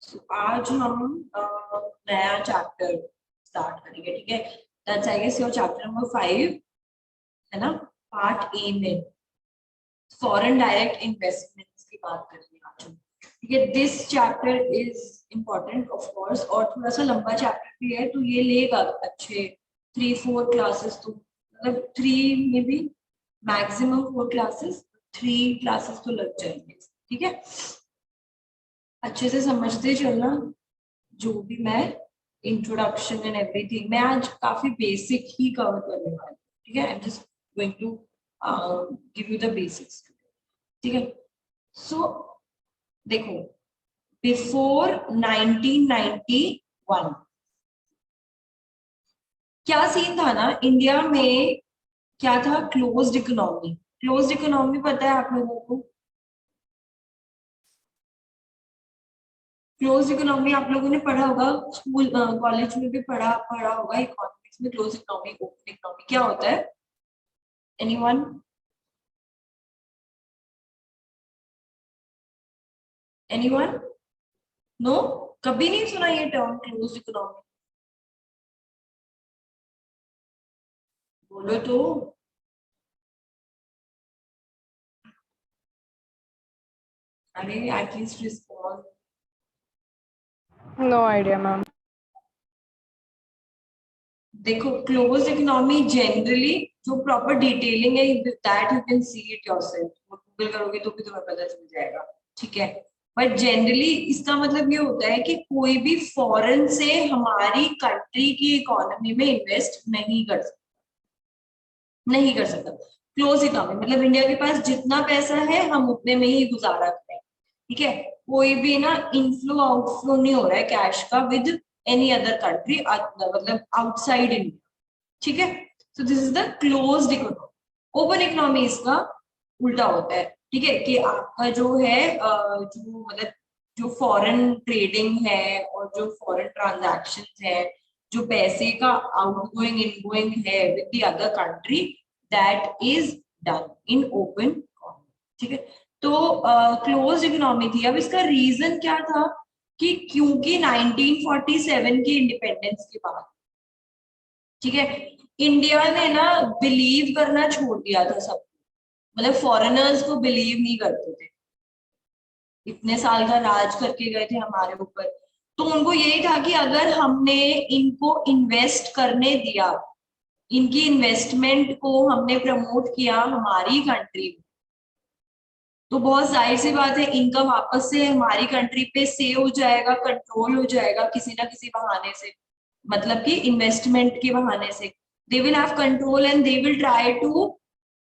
आज हम नया चैप्टर स्टार्ट करेंगे, ठीक है। That's I guess your chapter number 5, है ना। पार्ट ए में फॉरेन डायरेक्ट इन्वेस्टमेंट्स की बात करेंगे आज हम, ठीक है। This chapter is important of course, और थोड़ा सा लंबा चैप्टर भी है, तो ये लेगा अच्छे 3-4 क्लासेस, तो मतलब 3 में भी मैक्सिमम 4 क्लासेस, 3 क्लासेस तो लग जाएंगे, ठीक है। अच्छे से समझते चलना जो भी मैं इंट्रोडक्शन एंड एवरीथिंग। मैं आज काफी बेसिक ही कवर करने वाली हूँ, ठीक है। I am just going to give you the basics, ठीक है। सो देखो, बिफोर 1991 क्या सीन था ना इंडिया में, क्या था, क्लोज्ड इकोनॉमी। क्लोज्ड इकोनॉमी पता है आप लोगों को? क्लोज इकोनॉमी आप लोगों ने पढ़ा होगा, स्कूल कॉलेज में भी पढ़ा पढ़ा होगा। इकोनॉमिक्स में क्लोज इकोनॉमी, ओपन इकोनॉमी क्या होता है? एनीवन? एनीवन? नो, कभी नहीं सुना ये टर्म क्लोज इकोनॉमी? बोलो तो। अरे at least respond. No idea, ma'am. देखो, क्लोज इकोनॉमी जनरली जो प्रॉपर डिटेलिंग है, that you can see it yourself, Google करोगे तो भी तुम्हें पता चल जाएगा, ठीक है। बट जनरली इसका मतलब ये होता है कि कोई भी फॉरेन से हमारी कंट्री की इकोनॉमी में इन्वेस्ट नहीं कर सकता, नहीं कर सकता। क्लोज इकोनॉमी मतलब इंडिया के पास जितना पैसा है हम उतने में ही गुजारा करें, ठीक है। कोई भी ना इनफ्लो आउटफ्लो नहीं हो रहा है कैश का विद एनी अदर कंट्री, मतलब आउटसाइड इंडिया, ठीक है। सो this is the closed economy. Open economy इसका उल्टा होता है, ठीक है, कि आपका जो है जो मतलब जो फॉरेन ट्रेडिंग है और जो फॉरेन ट्रांजैक्शन है, जो पैसे का आउटगोइंग इनगोइंग है with the other country, that is done in open economy, ठीक है। तो क्लोज इकोनॉमी थी। अब इसका रीजन क्या था कि क्योंकि 1947 की इंडिपेंडेंस के बाद, ठीक है, इंडिया ने ना बिलीव करना छोड़ दिया था सब, मतलब फॉरेनर्स को बिलीव नहीं करते थे। इतने साल का राज करके गए थे हमारे ऊपर, तो उनको यही था कि अगर हमने इनको इन्वेस्ट करने दिया, इनकी इन्वेस्टमेंट को हमने प्रमोट किया हमारी कंट्री में, तो बहुत जाहिर सी बात है इनका वापस से हमारी कंट्री पे से हो जाएगा, कंट्रोल हो जाएगा किसी ना किसी बहाने से, मतलब कि इन्वेस्टमेंट के बहाने से। They will have control and they will try to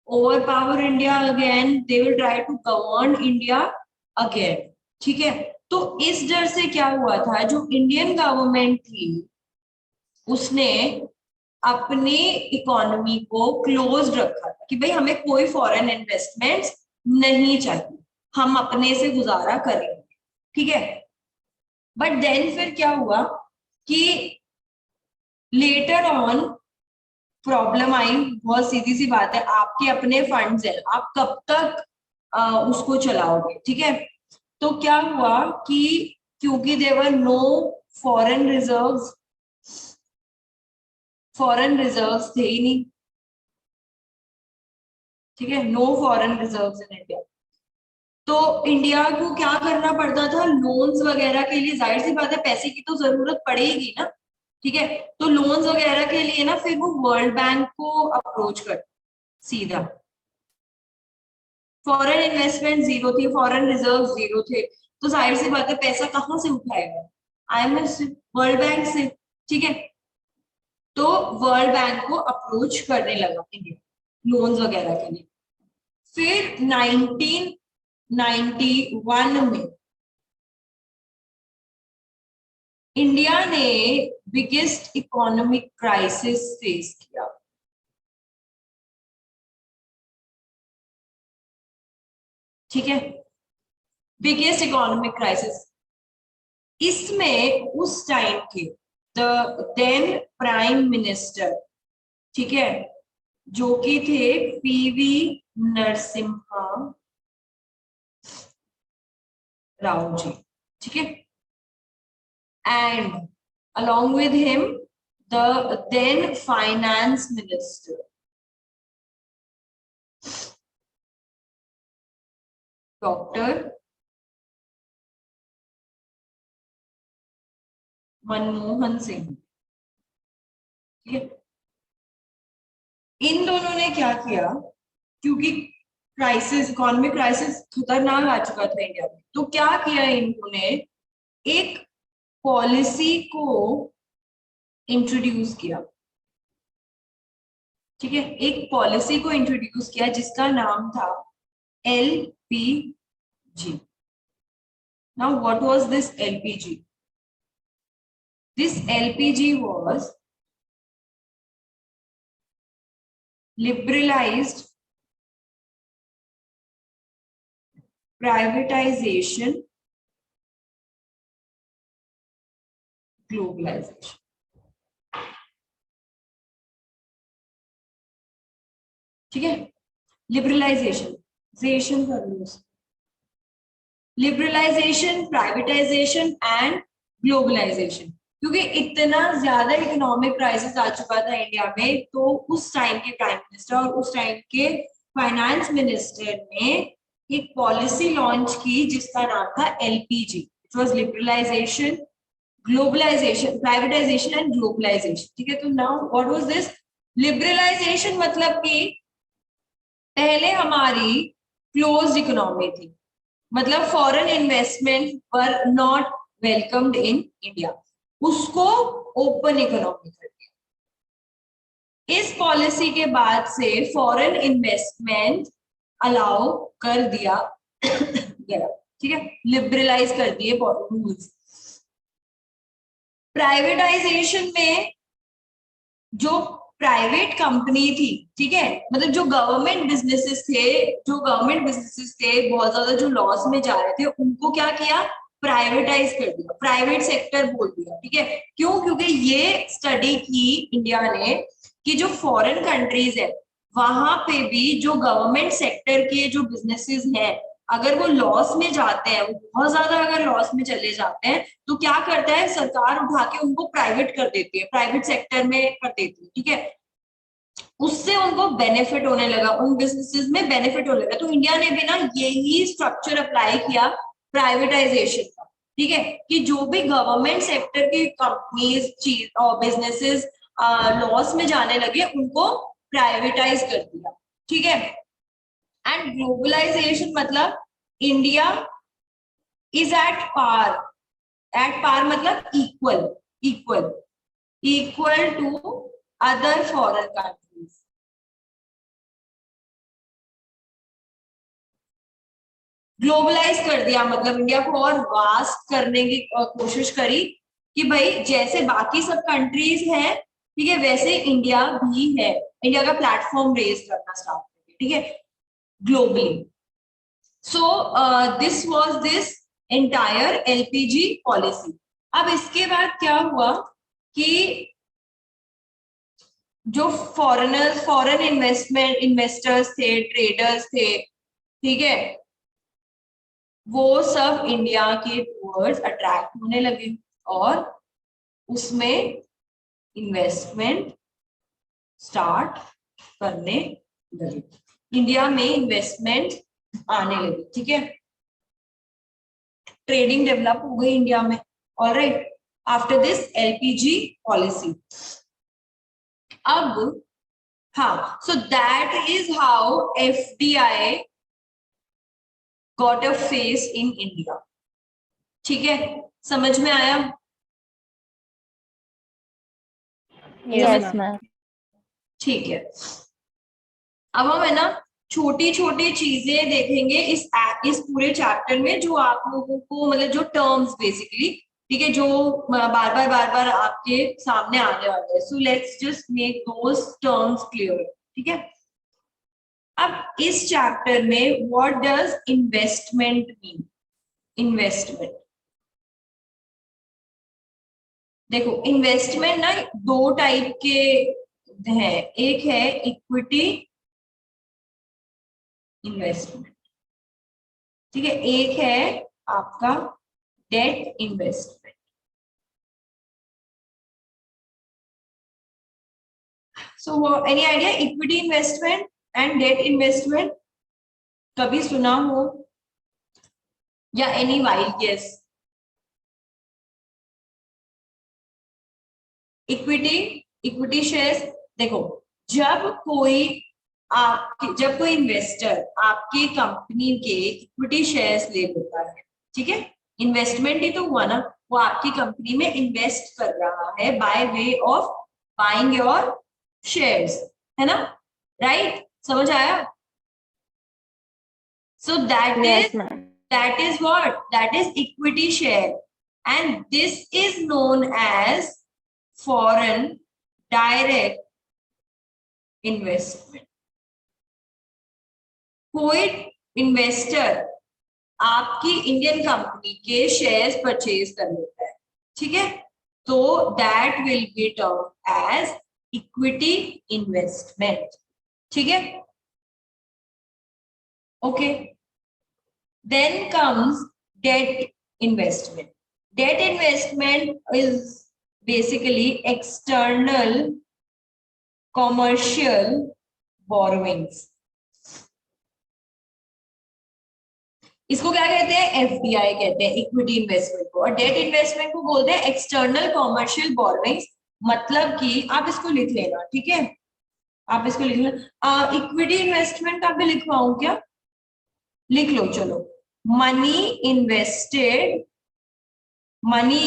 overpower India again, they will try to govern India again, ठीक है। तो इस डर से क्या हुआ था, जो इंडियन गवर्नमेंट थी उसने अपनी इकोनॉमी को क्लोज रखा था कि भाई हमें कोई फॉरेन इन्वेस्टमेंट्स नहीं चाहिए, हम अपने से गुजारा करेंगे, ठीक है। बट देन फिर क्या हुआ कि लेटर ऑन प्रॉब्लम आई। बहुत सीधी सी बात है, आपके अपने फंड्स हैं, आप कब तक उसको चलाओगे, ठीक है। तो क्या हुआ कि क्योंकि there were no foreign reserves, foreign reserves थे ही नहीं, ठीक है, no foreign reserves in India, तो इंडिया को क्या करना पड़ता था, लोन्स वगैरह के लिए, जाहिर सी बात है पैसे की तो जरूरत पड़ेगी ना, ठीक है। तो लोन्स वगैरह के लिए ना फिर वो वर्ल्ड बैंक को अप्रोच कर, सीधा। फॉरेन इन्वेस्टमेंट जीरो थी, फॉरेन रिजर्व जीरो थे, तो जाहिर सी बात है पैसा कहाँ से उठाएगा, आईएमएफ से, वर्ल्ड बैंक से, ठीक है। तो वर्ल्ड बैंक को अप्रोच करने लगा इंडिया लोन्स वगैरह के लिए। फिर 1991 में इंडिया ने बिगेस्ट इकोनॉमिक क्राइसिस फेस किया, ठीक है, बिगेस्ट इकोनॉमिक क्राइसिस। इसमें उस टाइम के द देन प्राइम मिनिस्टर, ठीक है, जो कि थे पीवी नरसिम्हा राव जी, ठीक है। and along with him the then finance minister Dr. Manmohan Singh. ठीक है, इन दोनों ने क्या किया, क्योंकि क्राइसिस, इकोनॉमिक क्राइसिस खतरनाक आ चुका था इंडिया में, तो क्या किया इन्होंने, एक पॉलिसी को इंट्रोड्यूस किया। ठीक है, एक पॉलिसी को इंट्रोड्यूस किया जिसका नाम था LPG। Now what was this LPG? This LPG was liberalized privatization globalization। ठीक है, लिबरलाइजेशन कर लो, लिबरलाइजेशन, प्राइवेटाइजेशन एंड ग्लोबलाइजेशन। क्योंकि इतना ज्यादा इकोनॉमिक क्राइसिस आ चुका था इंडिया में, तो उस टाइम के प्राइम मिनिस्टर और उस टाइम के फाइनेंस मिनिस्टर ने एक पॉलिसी लॉन्च की जिसका नाम था LPG। It was liberalisation, globalisation, privatisation and globalisation. ठीक है, तो now what was this liberalisation? मतलब कि पहले हमारी क्लोज्ड इकोनॉमी थी, मतलब foreign investment were not welcomed in India, उसको ओपन इकोनॉमी कर दिया। इस पॉलिसी के बाद से फॉरेन इन्वेस्टमेंट अलाउ कर दिया गया। ठीक है, लिबरलाइज कर दिए रूल्स। प्राइवेटाइजेशन में जो प्राइवेट कंपनी थी, ठीक है, मतलब जो गवर्नमेंट बिजनेसेस थे बहुत ज्यादा जो लॉस में जा रहे थे, उनको क्या किया, प्राइवेटाइज कर दिया, प्राइवेट सेक्टर बोल दिया। ठीक है, क्यों? क्योंकि ये स्टडी की इंडिया ने कि जो फॉरेन कंट्रीज है वहां पे भी जो गवर्नमेंट सेक्टर के जो बिजनेसेस हैं, अगर वो लॉस में जाते हैं, वो बहुत ज्यादा अगर लॉस में चले जाते हैं, तो क्या करता है सरकार, उठा के उनको प्राइवेट कर देती है, प्राइवेट सेक्टर में कर देती है। ठीक है, उससे उनको बेनिफिट होने लगा, उन बिजनेसेस में बेनिफिट होने लगा। तो इंडिया ने भी ना यही स्ट्रक्चर अप्लाई किया प्राइवेटाइजेशन का। ठीक है, कि जो भी गवर्नमेंट सेक्टर की कंपनीज, चीज और बिजनेसेस लॉस में जाने लगे, उनको प्राइवेटाइज कर दिया। ठीक है, एंड ग्लोबलाइजेशन मतलब इंडिया इज एट पार मतलब equal, equal equal to other foreign countries. Globalise कर दिया मतलब इंडिया को और वास्ट करने की कोशिश करी कि भाई जैसे बाकी सब कंट्रीज हैं, ठीक है, वैसे इंडिया भी है। इंडिया का प्लेटफॉर्म रेज करना स्टार्ट किया। ठीक है, globally. So this was this entire LPG policy. अब इसके बाद क्या हुआ कि जो फॉरेन इन्वेस्टर्स थे, ट्रेडर्स थे, ठीक है, वो सब इंडिया के टूवर्ड्स अट्रैक्ट होने लगे और उसमें इन्वेस्टमेंट स्टार्ट करने लगे, इंडिया में इन्वेस्टमेंट आने लगी। ठीक है, ट्रेडिंग डेवलप हो गई इंडिया में। Alright, after this LPG policy. अब हाँ, so that is how FDI got a face in India. ठीक है, समझ में आया? Yes ma'am. ठीक है, अब हम है ना छोटी छोटी चीजें देखेंगे इस पूरे चैप्टर में, जो आप लोगों को मतलब जो टर्म्स बेसिकली, ठीक है, जो बार बार आपके सामने आने वाले हैं। So let's just make those terms clear. ठीक है, अब इस चैप्टर में what does investment mean? Investment, देखो इन्वेस्टमेंट ना दो टाइप के हैं। एक है इक्विटी इन्वेस्टमेंट, ठीक है, एक है आपका debt investment. So any idea equity investment and debt investment कभी सुना हो या any wild guess? Equity shares, देखो जब कोई इन्वेस्टर आपके कंपनी के इक्विटी शेयर्स ले लेता है, ठीक है, इन्वेस्टमेंट ही तो हुआ ना, वो आपकी कंपनी में इन्वेस्ट कर रहा है by way of buying your shares, है ना, राइट? समझ आया? सो Yes, ma'am. that is what? That is equity share, and this is known as foreign direct investment. कोई इन्वेस्टर आपकी इंडियन कंपनी के शेयर्स परचेज कर लेता है, ठीक है, तो that will be term as equity investment, ठीक है, okay. Then comes debt investment. Debt investment is basically external commercial borrowings. इसको क्या कहते हैं? एफडीआई कहते हैं, इक्विटी इन्वेस्टमेंट को, और डेट इन्वेस्टमेंट को बोलते हैं एक्सटर्नल कॉमर्शियल बोरोइंग्स। मतलब कि आप इसको लिख लेना, ठीक है, आप इसको लिख लेना। इक्विटी इन्वेस्टमेंट आप भी लिखवाऊं क्या? लिख लो, चलो। Money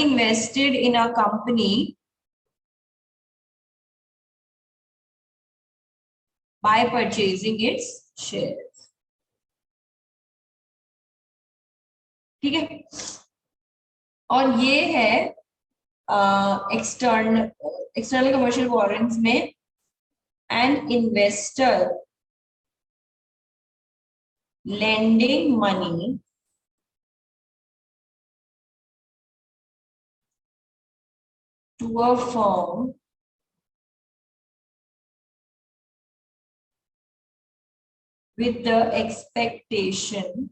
invested in a company by purchasing its shares, ठीक है, और ये है एक्सटर्नल कमर्शियल बोरोइंग्स में an investor lending money to a firm with the expectation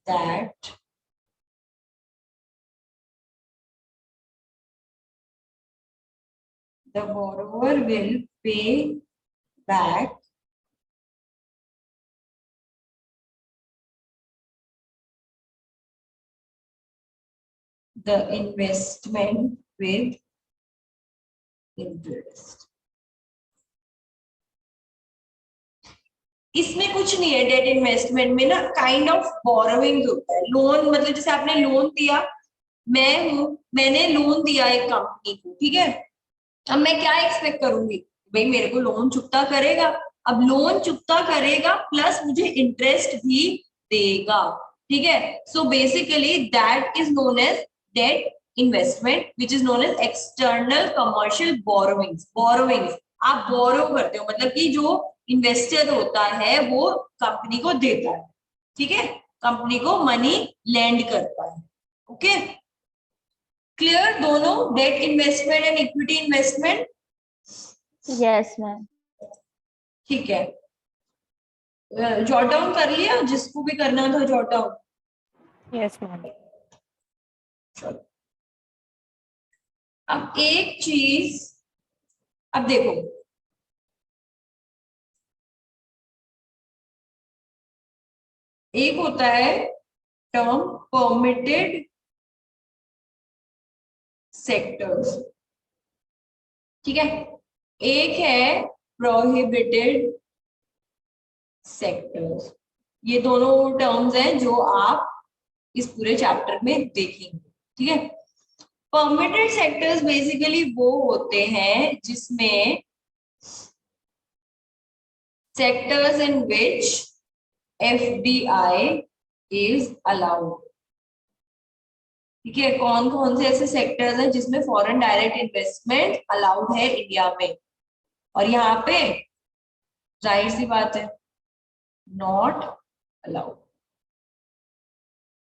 that the borrower will pay back the investment with interest. इसमें कुछ नहीं है, डेट इन्वेस्टमेंट में ना काइंड ऑफ बोरोइंग होता है। लोन मतलब जैसे आपने लोन दिया, मैंने लोन दिया एक कंपनी को, ठीक है, अब मैं क्या एक्सपेक्ट करूंगी? भाई मेरे को लोन चुकता करेगा, अब लोन चुकता करेगा प्लस मुझे इंटरेस्ट भी देगा, ठीक है। So basically that is known as debt investment which is known as external commercial borrowings. आप बोरो करते हो, मतलब कि जो इन्वेस्टर होता है वो कंपनी को देता है, ठीक है, कंपनी को मनी लैंड करता है, ओके। क्लियर दोनों, debt investment and equity investment? Yes, ma'am. ठीक है, जॉट डाउन कर लिया, जिसको भी करना था जॉट डाउन? Yes, ma'am. चलो, अब एक चीज, अब देखो, एक होता है टर्म परमिटेड सेक्टर्स, ठीक है, एक है प्रोहिबिटेड सेक्टर्स। ये दोनों टर्म्स हैं जो आप इस पूरे चैप्टर में देखेंगे, ठीक है। परमिटेड सेक्टर्स बेसिकली वो होते हैं जिसमें sectors in which FDI is allowed, ठीक है। कौन कौन से ऐसे सेक्टर्स हैं जिसमें फॉरेन डायरेक्ट इन्वेस्टमेंट अलाउड है इंडिया में? और यहाँ पे जाहिर सी बात है, not allowed.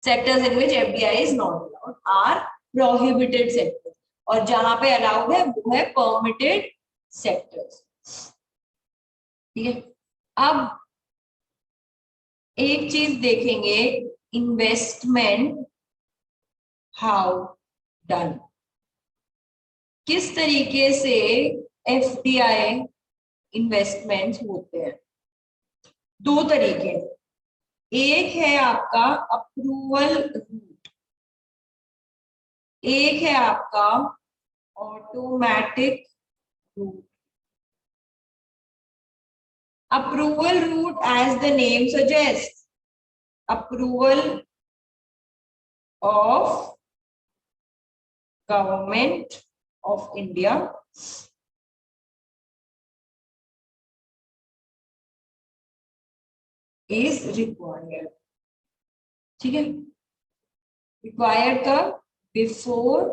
Sectors in which FDI is not allowed are prohibited sectors, और जहां पे अलाउड है वो है परमिटेड सेक्टर्स, ठीक है। अब एक चीज देखेंगे, इन्वेस्टमेंट हाउ डन, किस तरीके से एफडीआई इन्वेस्टमेंट्स होते हैं? दो तरीके, एक है आपका अप्रूवल रूट, एक है आपका automatic route. Approval route, as the name suggest, approval of government of India is required. ठीक है, required का before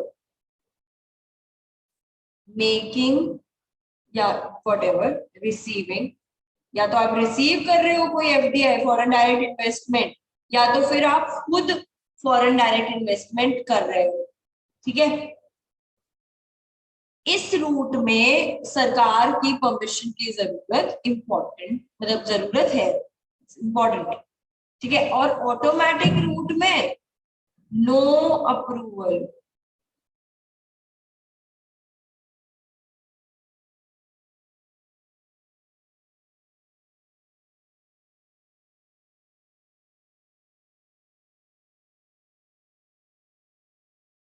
making या whatever receiving, या तो आप रिसीव कर रहे हो कोई एफडीआई फॉरेन डायरेक्ट इन्वेस्टमेंट, या तो फिर आप खुद फॉरेन डायरेक्ट इन्वेस्टमेंट कर रहे हो। ठीक है, इस रूट में सरकार की परमिशन की जरूरत इंपॉर्टेंट, मतलब जरूरत है, इंपॉर्टेंट। ठीक है, और ऑटोमेटिक रूट में नो अप्रूवल।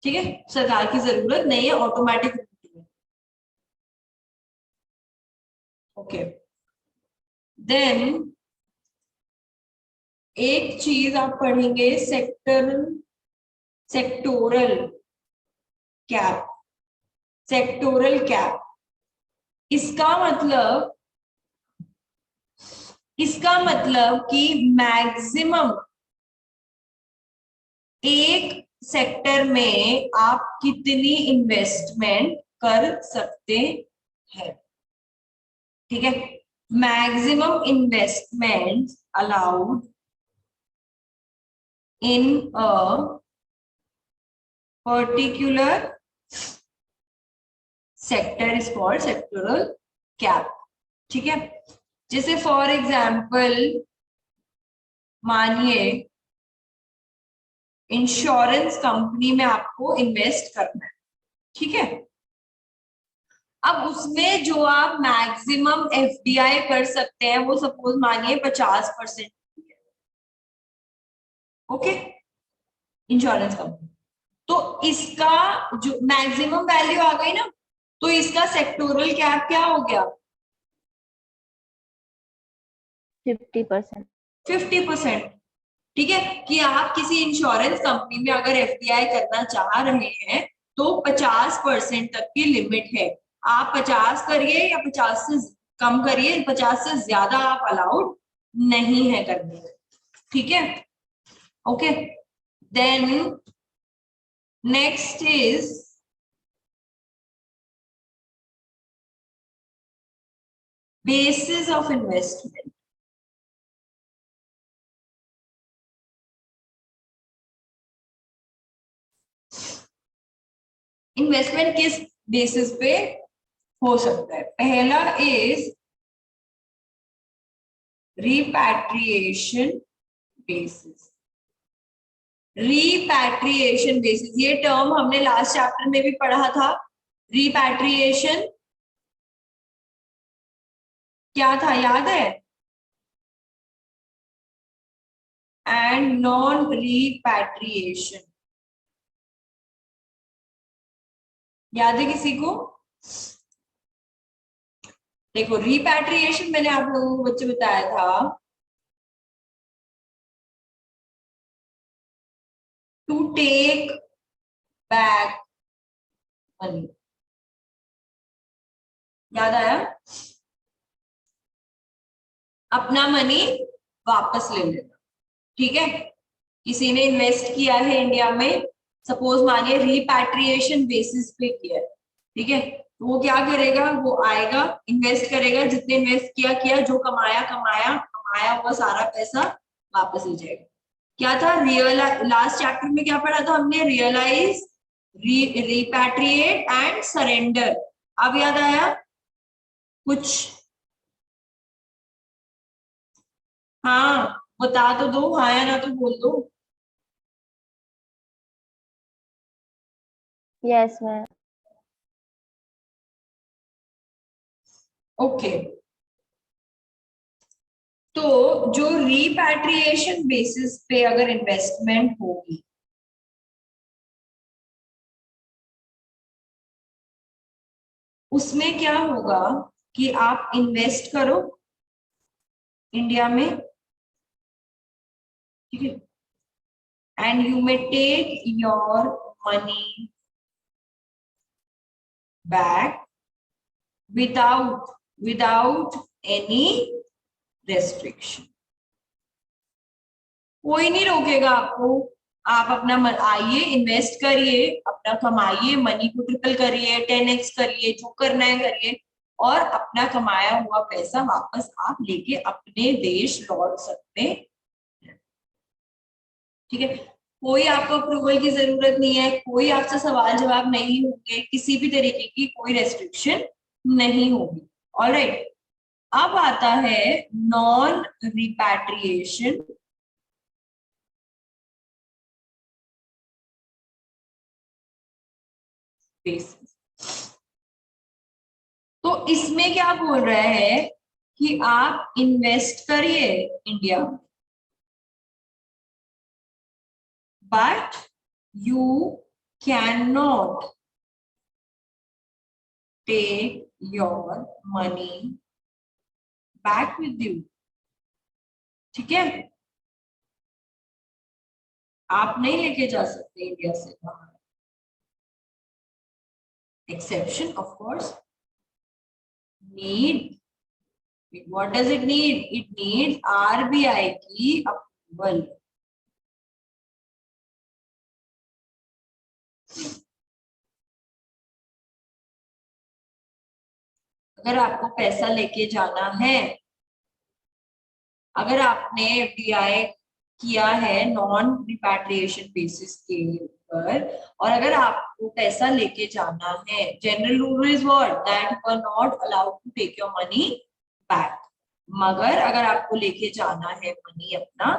ठीक है, सरकार की जरूरत नहीं है ऑटोमेटिक रूट में। ओके, देन एक चीज आप पढ़ेंगे, सेक्टोरल कैप। सेक्टोरल कैप, इसका मतलब कि मैक्सिमम एक सेक्टर में आप कितनी इन्वेस्टमेंट कर सकते हैं। ठीक है, maximum investment allowed in a particular sector is called sectoral cap. ठीक है, जैसे फॉर एग्जाम्पल मानिए इंश्योरेंस कंपनी में आपको इन्वेस्ट करना है। ठीक है, अब उसमें जो आप मैक्सिमम एफडीआई कर सकते हैं वो सपोज मानिए 50%। ओके, इंश्योरेंस कंपनी, तो इसका जो मैक्सिमम वैल्यू आ गई ना, तो इसका सेक्टोरल कैप क्या हो गया? 50%। 50%। ठीक है, कि आप किसी इंश्योरेंस कंपनी में अगर एफडीआई करना चाह रहे हैं तो 50% तक की लिमिट है। आप 50 करिए या 50 से कम करिए, 50 से ज्यादा आप अलाउड नहीं है करने। ठीक है, okay, then next is basis of investment. Investment किस बेसिस पे हो सकता है? पहला is repatriation basis. Repatriation basis, ये टर्म हमने लास्ट चैप्टर में भी पढ़ा था। रिपैट्रिएशन क्या था, याद है? एंड नॉन रिपैट्रिएशन, याद है किसी को? देखो, रिपैट्रिएशन मैंने आप लोगों को बच्चे बताया था, टू टेक बैक मनी। याद आया? अपना मनी वापस ले लेना। ठीक है, किसी ने इन्वेस्ट किया है इंडिया में, सपोज मानिए रिपैट्रिएशन बेसिस पे किया है। ठीक है, तो वो क्या करेगा, वो आएगा, इन्वेस्ट करेगा, जितने इन्वेस्ट किया किया, जो कमाया कमाया, कमाया हुआ सारा पैसा वापस ले जाएगा। क्या था रियल, लास्ट चैप्टर में क्या पढ़ा था हमने? Realise, repatriate and surrender. अब याद आया कुछ? हाँ, बता तो दो, हाँ या ना तो बोल दो। Yes ma'am. ओके, तो जो रिपैट्रिएशन बेसिस पे अगर इन्वेस्टमेंट होगी, उसमें क्या होगा कि आप इन्वेस्ट करो इंडिया में, ठीक है, and you may take your money back without any restriction. कोई नहीं रोकेगा आपको, आप अपना आइए, इन्वेस्ट करिए, अपना कमाइए, मनी को ट्रिपल करिए, 10x करिए, जो करना है करिए, और अपना कमाया हुआ पैसा वापस आप लेके अपने देश लौट सकते हैं, ठीक है। कोई आपको अप्रूवल की जरूरत नहीं है, कोई आपसे सवाल जवाब नहीं होंगे, किसी भी तरीके की कोई रेस्ट्रिक्शन नहीं होगी। ऑलराइट, अब आता है नॉन रिपैट्रिएशन बेसिस। तो इसमें क्या बोल रहा है कि आप इन्वेस्ट करिए इंडिया में, but you can not take your money back with you, ठीक है। आप नहीं लेके जा सकते इंडिया से बाहर, exception of course need, what does it need? It needs RBI की अप्रूवल। अगर आपको पैसा लेके जाना है, अगर आपने एफडीआई किया है नॉन रिपैट्रिएशन बेसिस के ऊपर, और अगर आपको पैसा लेके जाना है, general rule is what, that you are not allowed to take your money back. मगर अगर आपको लेके जाना है मनी अपना,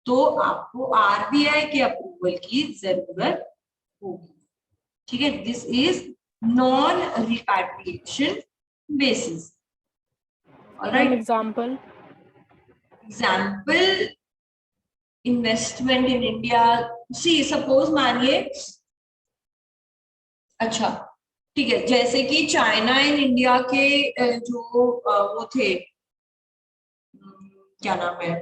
तो आपको आरबीआई के अप्रूवल की जरूरत होगी, ठीक है। This is non repatriation basis. Alright, example example investment in India, see suppose मानिए, अच्छा ठीक है, जैसे कि चाइना एंड इंडिया के जो वो थे, क्या नाम है,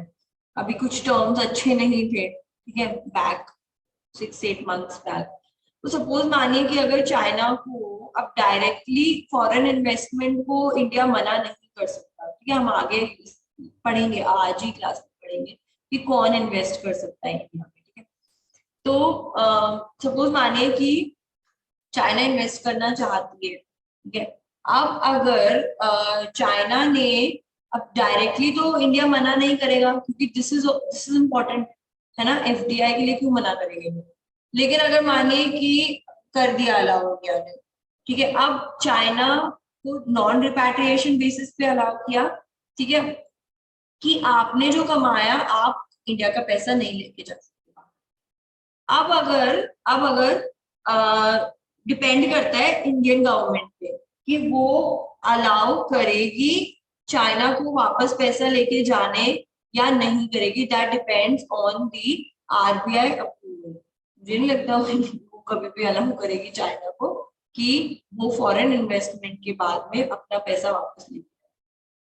अभी कुछ टर्म्स अच्छे नहीं थे, ठीक है, बैक 6-8 मंथ्स बैक। तो सपोज मानिए कि अगर चाइना को अब डायरेक्टली फॉरेन इन्वेस्टमेंट को इंडिया मना नहीं कर सकता, ठीक है, हम आगे पढ़ेंगे, आज ही क्लास में पढ़ेंगे कि कौन इन्वेस्ट कर सकता है इंडिया में, ठीक है। तो सपोज मानिए कि चाइना इन्वेस्ट करना चाहती है, ठीक है। अब अगर चाइना ने, अब डायरेक्टली तो इंडिया मना नहीं करेगा, क्योंकि दिस इज इम्पोर्टेंट है ना, एफडीआई के लिए क्यों मना करेंगे। लेकिन अगर मानिए कि कर दिया अलाउ इंडिया ने, ठीक है, अब चाइना को नॉन रिपैट्रिएशन बेसिस पे अलाउ किया, ठीक है, कि आपने जो कमाया आप इंडिया का पैसा नहीं लेके जा सकते। अब अगर डिपेंड करता है इंडियन गवर्नमेंट पे कि वो अलाउ करेगी चाइना को वापस पैसा लेके जाने या नहीं करेगी, that depends on the RBI approval. मुझे नहीं लगता वो कभी भी अलाउ करेगी चाइना को कि वो फॉरेन इन्वेस्टमेंट के बाद में अपना पैसा वापस ले,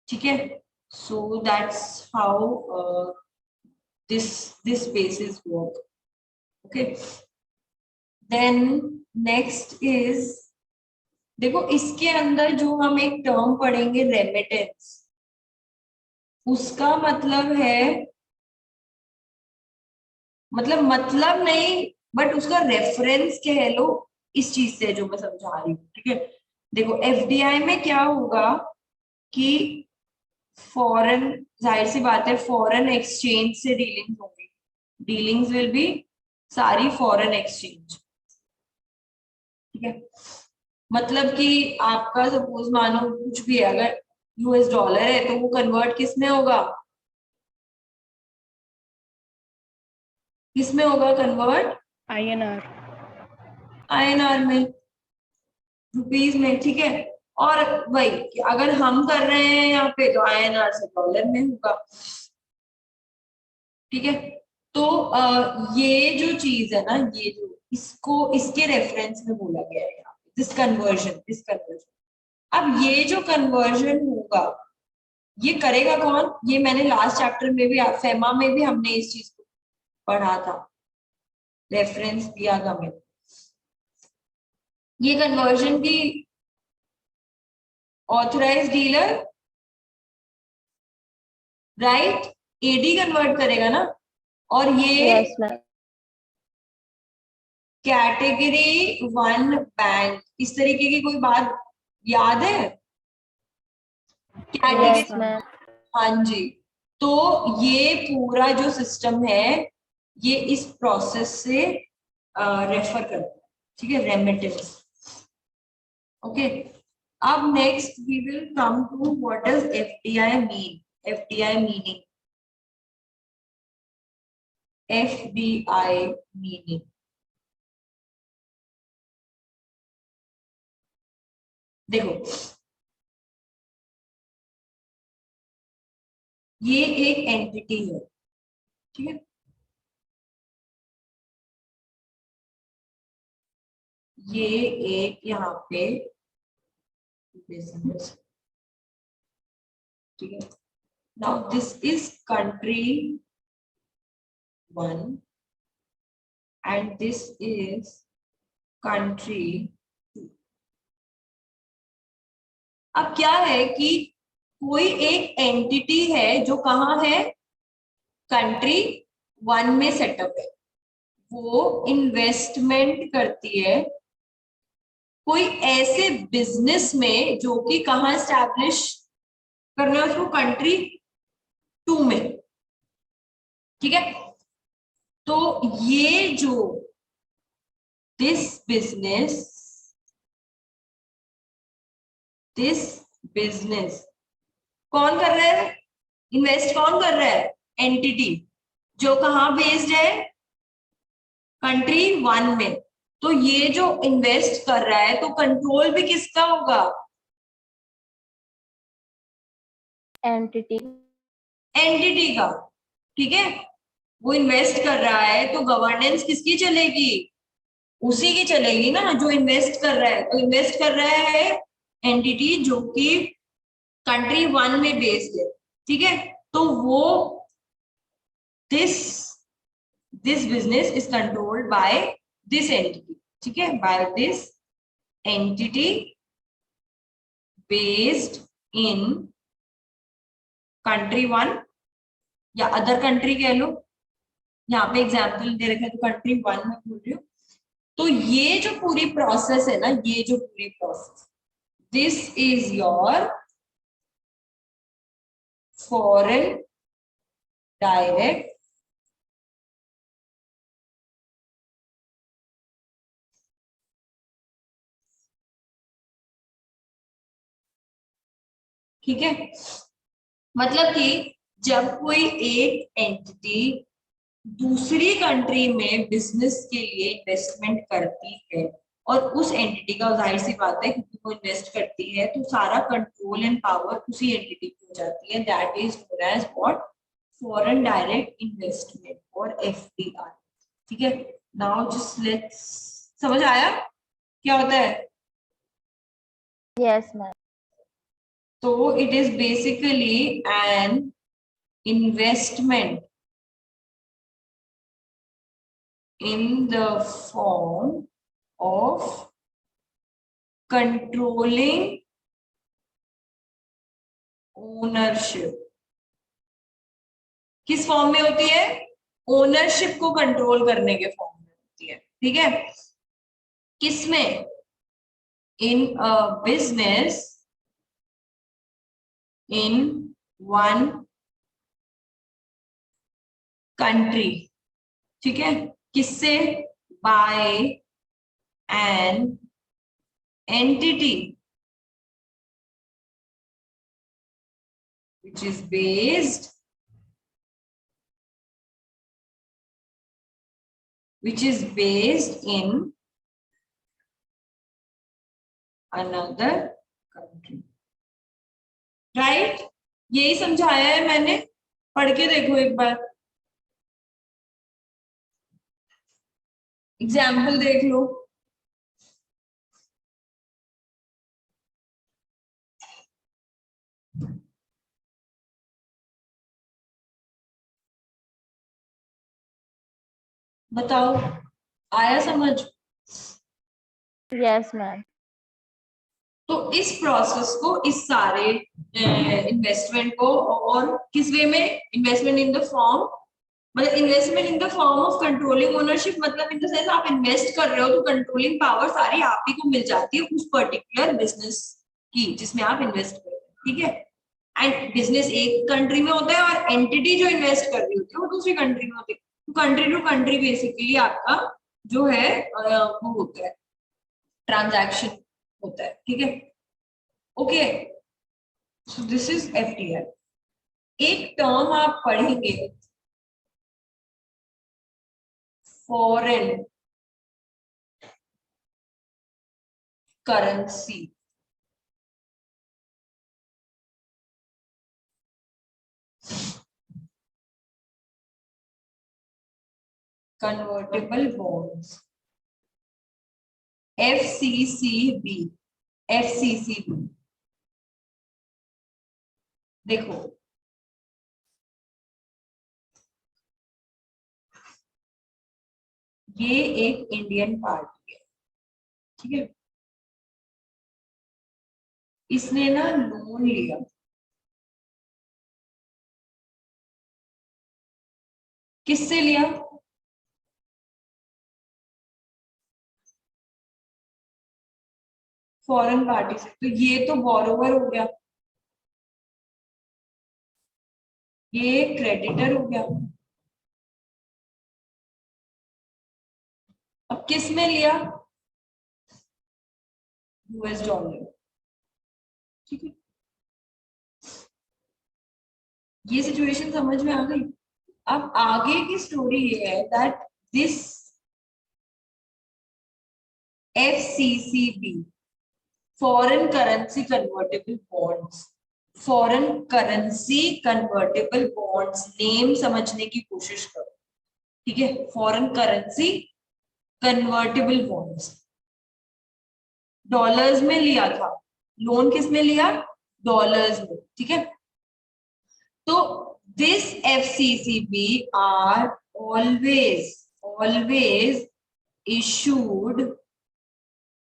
ठीक है। So that's how this basis work, okay। then next is, देखो इसके अंदर जो हम एक टर्म पढ़ेंगे रेमिटेंस, उसका मतलब है, मतलब नहीं, बट उसका रेफरेंस कह लो इस चीज से जो मैं समझा रही हूँ, ठीक है। देखो एफडीआई में क्या होगा कि फॉरेन, जाहिर सी बात है फॉरेन एक्सचेंज से डीलिंग्स होंगी, डीलिंग्स विल बी सारी फॉरेन एक्सचेंज, ठीक है। मतलब कि आपका सपोज मानो कुछ भी है, अगर यूएस डॉलर है तो वो कन्वर्ट किस में होगा, किस में होगा कन्वर्ट, INR आईएनआर में, रुपीज में, ठीक है। और वही कि अगर हम कर रहे हैं यहाँ पे तो INR से डॉलर में होगा, ठीक है। तो ये जो चीज है ना, ये जो इसको इसके रेफरेंस में बोला गया है यहाँ पे, दिस कन्वर्जन। अब ये जो कन्वर्जन होगा ये करेगा कौन? ये मैंने लास्ट चैप्टर में भी, फेमा में भी हमने इस चीज को पढ़ा था, रेफरेंस दिया था मैंने। ये कन्वर्जन की authorise dealer, right, AD convert करेगा ना। और ये यस मैम। कैटेगरी 1 बैंक, इस तरीके की कोई बात याद है? Category, yes ma'am. हाँ जी। तो ये पूरा जो सिस्टम है ये इस प्रोसेस से रेफर करता है, ठीक है, रेमिटेंस। ओके, अब next we will come to what does FDI mean. FDI meaning, FDI meaning, देखो ये एक एंटिटी है, ठीक है। ये एक यहाँ पे बिजनेस, ठीक है। Now this is country 1 and this is country 2। अब क्या है कि कोई एक एंटिटी है जो कहाँ है, कंट्री 1 में सेटअप है, वो इन्वेस्टमेंट करती है कोई ऐसे बिजनेस में जो कि कहाँ एस्टैब्लिश करना है उसको, कंट्री 2 में, ठीक है। तो ये जो दिस बिजनेस कौन कर रहा है, इन्वेस्ट कौन कर रहा है, एंटिटी जो कहाँ बेस्ड है, कंट्री 1 में। तो ये जो इन्वेस्ट कर रहा है तो कंट्रोल भी किसका होगा, एंटिटी। एंटिटी का, ठीक है। वो इन्वेस्ट कर रहा है तो गवर्नेंस किसकी चलेगी, उसी की चलेगी ना जो इन्वेस्ट कर रहा है। तो इन्वेस्ट कर रहा है एंटिटी जो कि कंट्री 1 में बेस्ड है, ठीक है। तो वो this this business is controlled by this entity, ठीक है, by this entity based in country 1 या अदर कंट्री कह लो, यहाँ पे एग्जाम्पल दे रखे तो कंट्री 1 में बोल रही हूँ। तो ये जो पूरी प्रोसेस है ना, ये जो पूरी process, this is your foreign direct ठीक है। मतलब कि जब कोई एक एंटिटी दूसरी कंट्री में बिजनेस के लिए इन्वेस्टमेंट करती है और उस एंटिटी का, जाहिर सी बात है क्योंकि वो इन्वेस्ट करती है तो सारा कंट्रोल एंड पावर उसी एंटिटी की हो जाती है, that is known as what, foreign direct investment और FDI, ठीक है। नाउ जस्ट लेट्स, समझ आया क्या होता है? Yes ma'am. तो it is basically an investment in the form of controlling ownership। किस फॉर्म में होती है, ओनरशिप को कंट्रोल करने के फॉर्म में होती है, ठीक है। किसमें, इन अ बिजनेस इन 1 कंट्री, ठीक है। किससे, by an entity which is based in another country, right. यही समझाया है मैंने, पढ़ के देखो एक बार, एग्जाम्पल देख लो। बताओ, आया समझ? Yes, ma'am. तो इस प्रोसेस को, इस सारे इन्वेस्टमेंट को, और किस वे में, इन्वेस्टमेंट इन द फॉर्म, मतलब investment in the form of controlling ownership, मतलब इन द सेंस आप इन्वेस्ट कर रहे हो तो कंट्रोलिंग पावर सारी आप ही को मिल जाती है उस पर्टिकुलर बिजनेस की जिसमें आप इन्वेस्ट कर रहे हो, ठीक है। एंड बिजनेस एक कंट्री में होता है और एंटिटी जो इन्वेस्ट कर रही होती है वो दूसरी कंट्री में होती है, तो कंट्री टू कंट्री बेसिकली आपका जो है वो होता है, ट्रांजैक्शन होता है, ठीक है। Okay, so this is FDI. एक टर्म आप पढ़ेंगे, foreign currency. Convertible bonds, FCCB, FCCB. देखो, ये एक इंडियन पार्टी है, ठीक है। इसने ना लोन लिया, किससे लिया? फॉरेन पार्टी से। तो ये तो बोरोवर हो गया, ये क्रेडिटर हो गया। अब किस में लिया? यूएस डॉलर, ठीक है। ये सिचुएशन समझ में आ गई? अब आगे की स्टोरी ये है that this FCCB, foreign currency convertible bonds, foreign currency convertible bonds, name समझने की कोशिश करो, ठीक है। Foreign currency convertible bonds, dollars में लिया था, लोन किस में लिया? डॉलर्स में, ठीक है। तो this FCCB are always always issued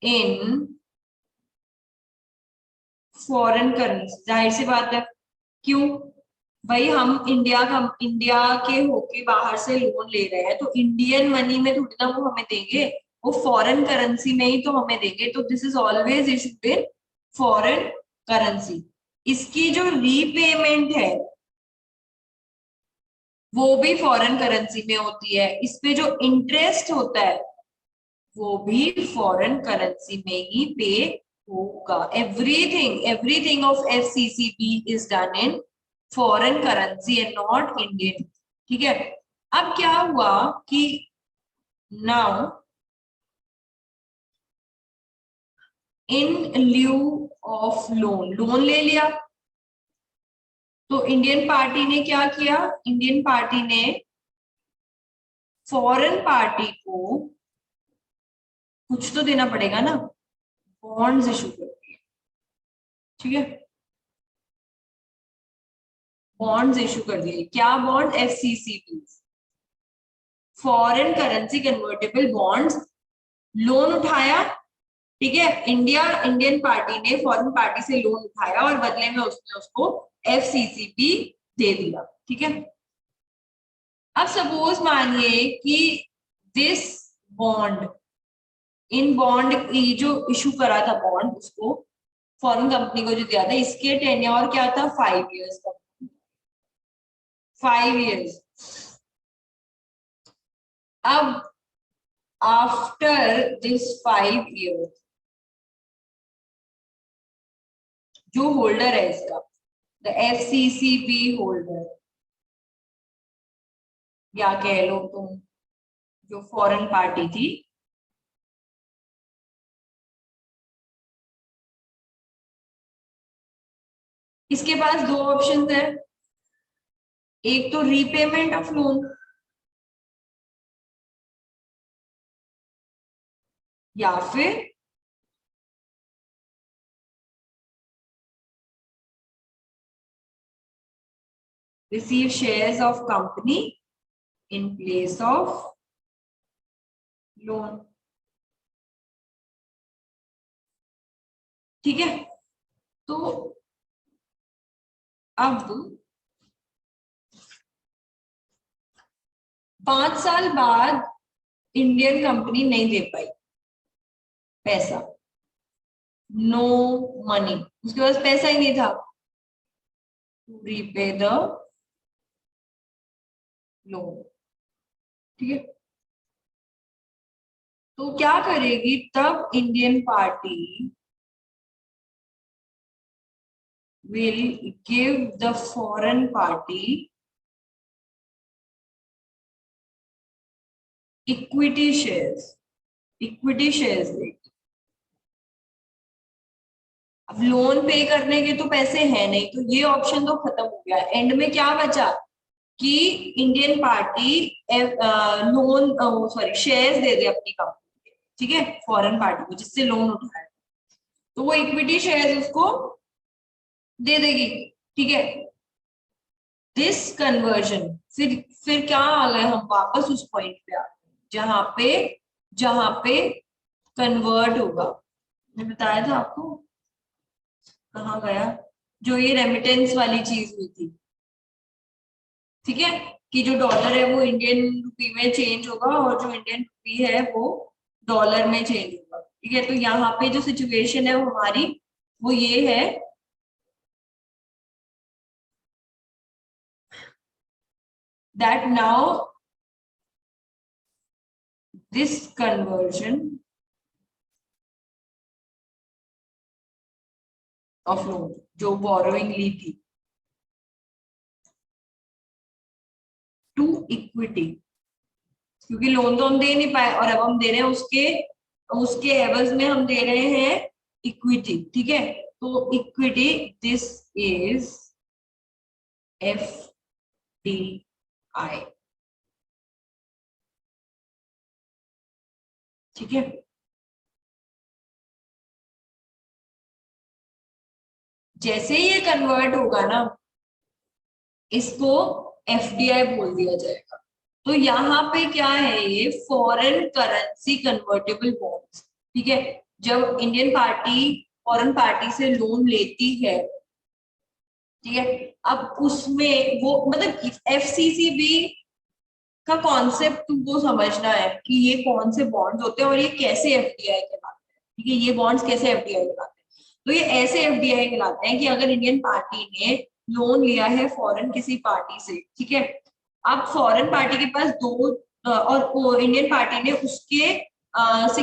in foreign currency. जाहिर सी बात है, क्यों भाई, हम इंडिया के होके बाहर से लोन ले रहे हैं तो इंडियन मनी में थोड़ी ना वो हमें देंगे, वो फॉरेन करेंसी में ही तो हमें देंगे। तो this is always issued in foreign currency. इसकी जो रीपेमेंट है वो भी फॉरेन करेंसी में होती है, इस पे जो इंटरेस्ट होता है वो भी फॉरेन करेंसी में ही पे होगा। Everything of FCCB is done in foreign currency and not Indian, ठीक है। अब क्या हुआ कि now in lieu of loan ले लिया, तो इंडियन पार्टी ने क्या किया? इंडियन पार्टी ने फॉरेन पार्टी को कुछ तो देना पड़ेगा ना, बॉन्ड्स इशू कर दिए, ठीक है। बॉन्ड्स इशू कर दिए, क्या bond? FCCB, foreign currency convertible bonds. Loan उठाया, ठीक है। इंडियन पार्टी ने फॉरेन पार्टी से लोन उठाया और बदले में उसने उसको एफसीसीबी दे दिया, ठीक है। अब सपोज मानिए कि दिस बॉन्ड, इन बॉन्ड जो इशू करा था बॉन्ड, उसको फॉरेन कंपनी को जो दिया था, इसके टेन्योर क्या था? 5 इयर्स का, 5 इयर्स। अब आफ्टर दिस 5 इयर्स जो होल्डर है इसका, द एफसीसीबी होल्डर, या कह लो तुम जो फॉरेन पार्टी थी, इसके पास दो ऑप्शन है, एक तो रीपेमेंट ऑफ लोन या फिर receive shares of company in place of loan। ठीक है, तो अब 5 साल बाद इंडियन कंपनी नहीं दे पाई पैसा, नो मनी, उसके पास पैसा ही नहीं था टू रीपे द लोन। ठीक है, तो क्या करेगी तब Indian party will give the foreign party equity shares, equity shares देगी। अब लोन पे करने के तो पैसे हैं नहीं, तो ये ऑप्शन तो खत्म हो गया। एंड में क्या बचा कि Indian party loan sorry shares दे दे अपनी कंपनी के, ठीक है, फॉरेन पार्टी को जिससे लोन उठाया, तो वो इक्विटी शेयर्स उसको दे देगी। ठीक है, दिस कन्वर्जन, फिर क्या आ गए हम वापस उस पॉइंट पे आ गए जहां पे कन्वर्ट होगा। मैं बताया था आपको, कहाँ गया, जो ये रेमिटेंस वाली चीज हुई थी। ठीक है, कि जो डॉलर है वो इंडियन रुपी में चेंज होगा और जो इंडियन रुपी है वो डॉलर में चेंज होगा। ठीक है, तो यहाँ पे जो सिचुएशन है वो हमारी वो ये है that now this conversion of loan जो borrowing ली थी टू इक्विटी, क्योंकि लोन तो हम दे नहीं पाए और अब हम दे रहे हैं उसके उसके एवज में हम दे रहे हैं इक्विटी। ठीक है, तो इक्विटी दिस इज FDI। ठीक है, जैसे ही ये कन्वर्ट होगा ना इसको FDI बोल दिया जाएगा। तो यहाँ पे क्या है, ये फॉरेन करेंसी कन्वर्टेबल बॉन्ड्स। ठीक है, जब इंडियन पार्टी फॉरेन पार्टी से लोन लेती है, ठीक है, अब उसमें वो मतलब FCCB का कॉन्सेप्ट तुमको समझना है कि ये कौन से बॉन्ड्स होते हैं और ये कैसे FDI कहलाते हैं। ठीक है, ये बॉन्ड्स कैसे FDI कहलाते हैं, तो ये ऐसे FDI कहलाते हैं कि अगर इंडियन पार्टी ने लोन लिया है फॉरेन किसी पार्टी से, ठीक है, अब फॉरेन पार्टी के पास दो और इंडियन पार्टी ने उसके एज ए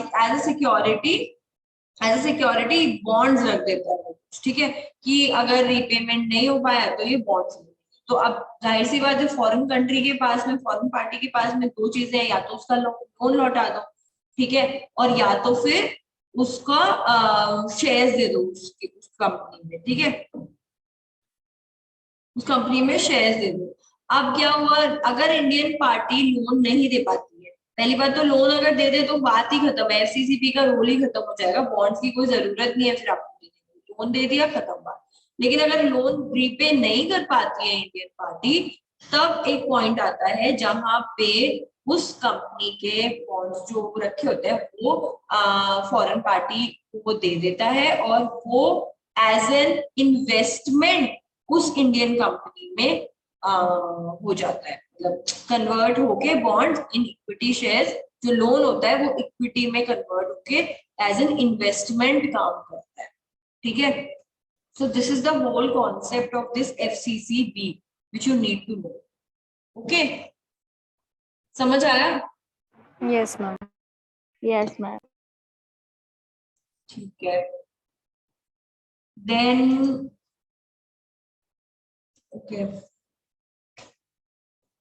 सिक्योरिटी बॉन्ड्स रख देता है। ठीक है, कि अगर रीपेमेंट नहीं हो पाया तो ये बॉन्ड्स, तो अब जाहिर सी बात है फॉरेन कंट्री के पास में फॉरेन पार्टी के पास में दो चीजें हैं, या तो उसका लोन लौटा दो, ठीक है, और या तो फिर उसका शेयर्स दे दो उसकी उस कंपनी में। ठीक है, उस कंपनी में शेयर्स दे दो। अब क्या हुआ, अगर इंडियन पार्टी लोन नहीं दे पाती है, पहली बात तो लोन अगर दे दे तो बात ही खत्म है, FCCB का रोल ही खत्म हो जाएगा, बॉन्ड्स की कोई जरूरत नहीं है फिर आपको, लोन दे दिया खत्म बात। लेकिन अगर लोन रीपे नहीं कर पाती है इंडियन पार्टी, तब एक पॉइंट आता है जहां पे उस कंपनी के बॉन्ड्स जो रखे होते हैं वो फॉरेन पार्टी को दे देता है और वो एज एन इन्वेस्टमेंट उस इंडियन कंपनी में हो जाता है, मतलब कन्वर्ट होके बॉन्ड इन इक्विटी शेयर्स, जो लोन होता है वो इक्विटी में कन्वर्ट होके एज एन इन्वेस्टमेंट काम करता है। ठीक है, so this is the whole concept of this FCCB which you need to know। okay, समझ आया? Yes, ma'am. Yes, ma'am. ठीक है, then okay,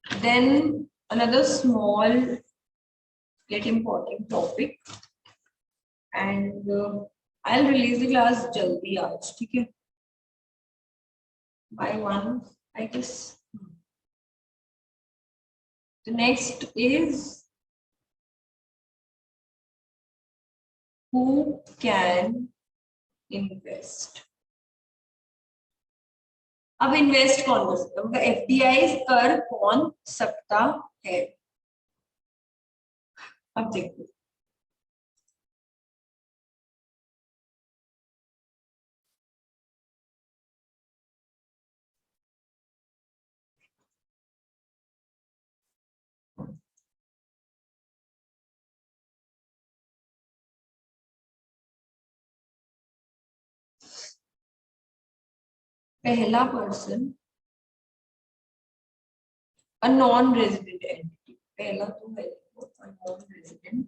then another small yet important topic, and I'll release the class जल्दी आज, ठीक है। by one, I guess. The next is who can invest. अब invest कौन कर सकता है, मतलब एफडीआई कर कौन सकता है, अब देखो। पहला पर्सन अ नॉन रेजिडेंट एंटिटी, पहला तो है नॉन रेजिडेंट,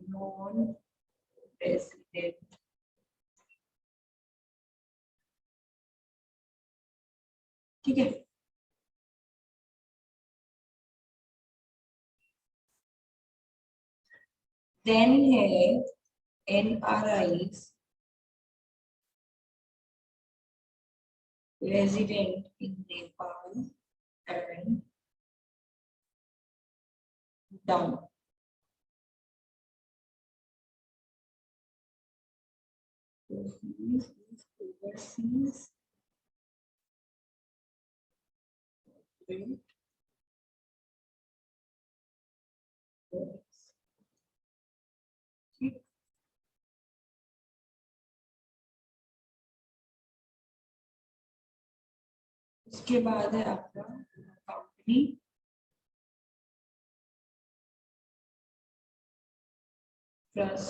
नॉन रेजिडेंट ठीक है। देन है NRIs resident in Nepal and Bhutan. So these overseas ठीक। उसके बाद है आपका company plus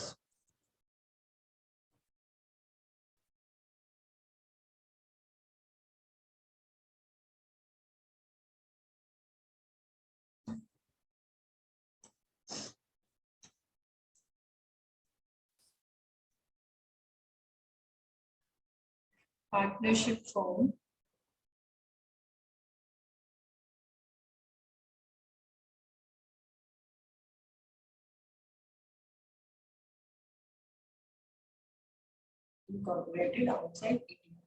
partnership form incorporated outside India.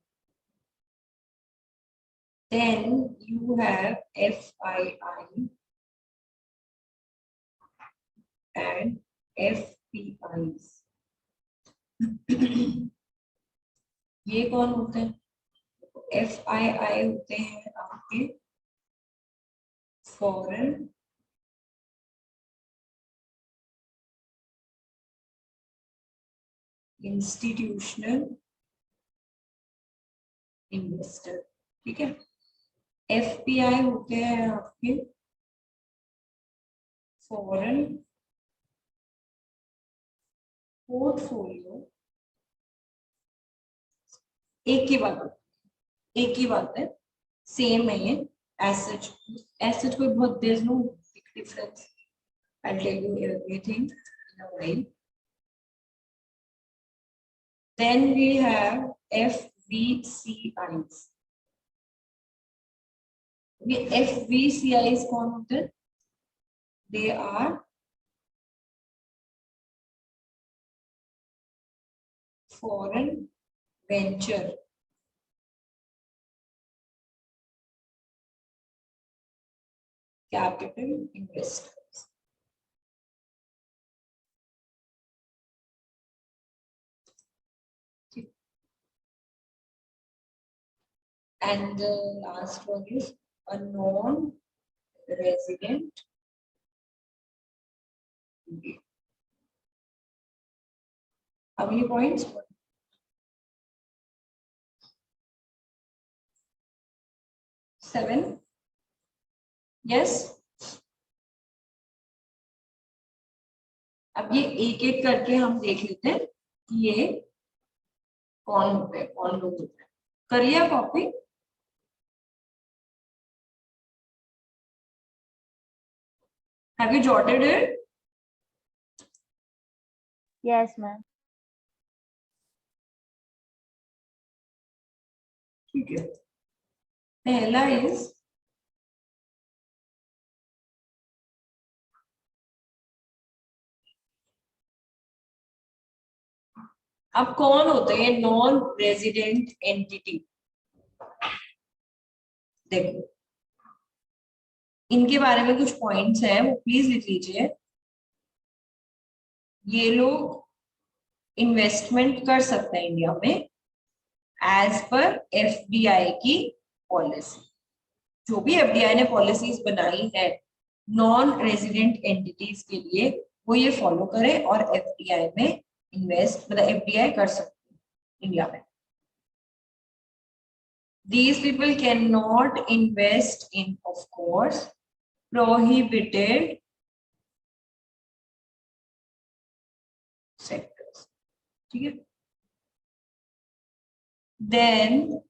Then you have FII and FPIs. ये कौन होते हैं? FII होते हैं आपके फॉरेन इंस्टीट्यूशनल इन्वेस्टर, ठीक है। एफपीआई होते हैं आपके फॉरेन पोर्टफोलियो, एक ही बात है, सेम है ये। एसेट कोई बहुत there is no big difference, I will tell you everything in a while. Then we have FVCIs. ये एफवीसीआईज कौन होते हैं? They are foreign venture capital investors. And the last one is a non-resident. How many points? 7. Yes. अब ये एक एक करके हम देख लेते हैं कि ये कौन होते हैं, कौन लोग होते हैं। कर लिया copy? Have you jotted it? Yes, ma'am. ठीक है। पहला इज अब कौन होते हैं नॉन रेजिडेंट एंटिटी? देखो इनके बारे में कुछ पॉइंट्स हैं, वो प्लीज लिख लीजिए। ये लोग इन्वेस्टमेंट कर सकते हैं इंडिया में एज पर एफडीआई की पॉलिसी। जो भी एफडीआई ने पॉलिसीज बनाई है नॉन रेजिडेंट एंटिटीज के लिए, वो ये फॉलो करे और एफडीआई में इन्वेस्ट, मतलब एफडीआई कर सकते हैं इंडिया में। These people cannot invest in, of course, prohibited sectors. ठीक है? Then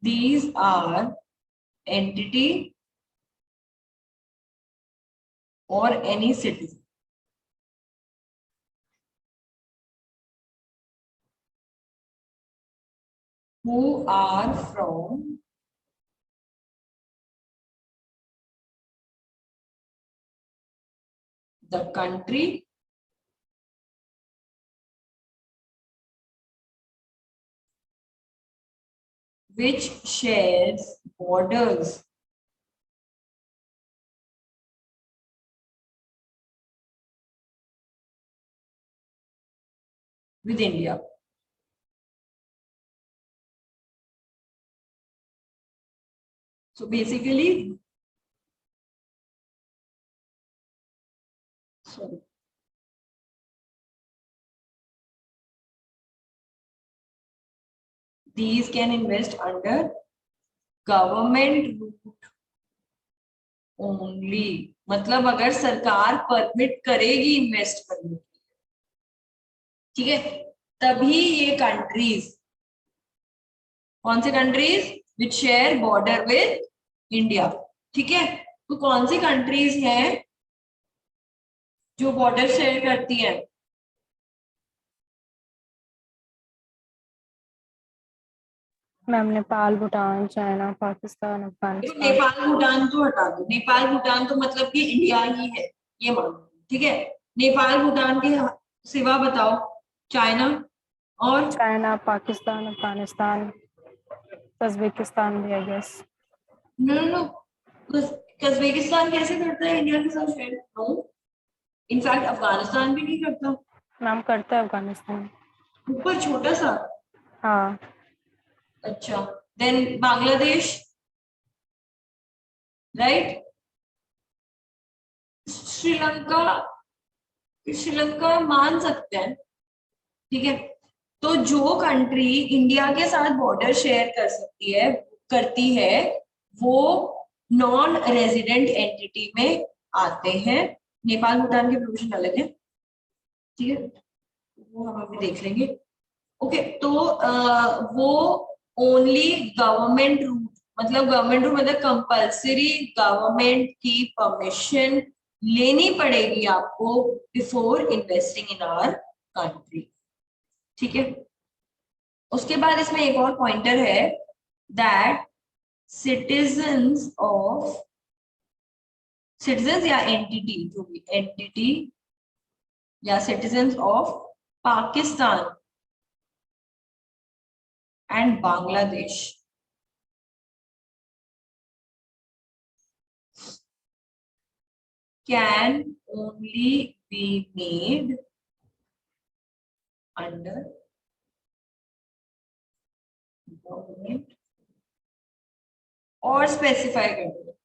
these are entity or any citizen who are from the country which shares borders with India. So basically, sorry, these can invest under government route only. मतलब अगर सरकार permit करेगी invest करने की, ठीक है, तभी ये कंट्रीज, कौन से countries? Which share border with India. ठीक है, तो कौन सी कंट्रीज हैं जो बॉर्डर शेयर करती हैं? मैम नेपाल, भूटान, चाइना, पाकिस्तान, देखो अफगानिस्तान। नेपाल भूटान तो हटा दो, नेपाल भूटान तो मतलब कि इंडिया ही है, ये मान लो। ठीक है, नेपाल भूटान के सिवा बताओ। चाइना और चाइना, पाकिस्तान, अफगानिस्तान, उज्बेकिस्तान भी I guess. No no no, Kazakhstan कैसे करता है इंडिया के साथ शेयर? नो, इनफैक्ट अफगानिस्तान भी नहीं करता। नाम करता है अफगानिस्तान। ऊपर छोटा सा। हाँ। अच्छा, देन बांग्लादेश, राइट? श्रीलंका, श्रीलंका मान सकते हैं। ठीक है, तो जो कंट्री इंडिया के साथ बॉर्डर शेयर कर सकती है, करती है, वो नॉन रेजिडेंट एंटिटी में आते हैं। नेपाल भूटान के प्रोविजन अलग है, ठीक है, वो हम अभी देख लेंगे। ओके, तो वो ओनली गवर्नमेंट रूट, मतलब गवर्नमेंट रूट मतलब कंपल्सरी गवर्नमेंट की परमिशन लेनी पड़ेगी आपको before investing in our country. ठीक है, उसके बाद इसमें एक और पॉइंटर है दैट सिटीजन्स ऑफ, सिटीजन्स या एंटिटी, जो भी एंटिटी या citizens of Pakistan and Bangladesh can only be made under government और स्पेसिफाई कर दो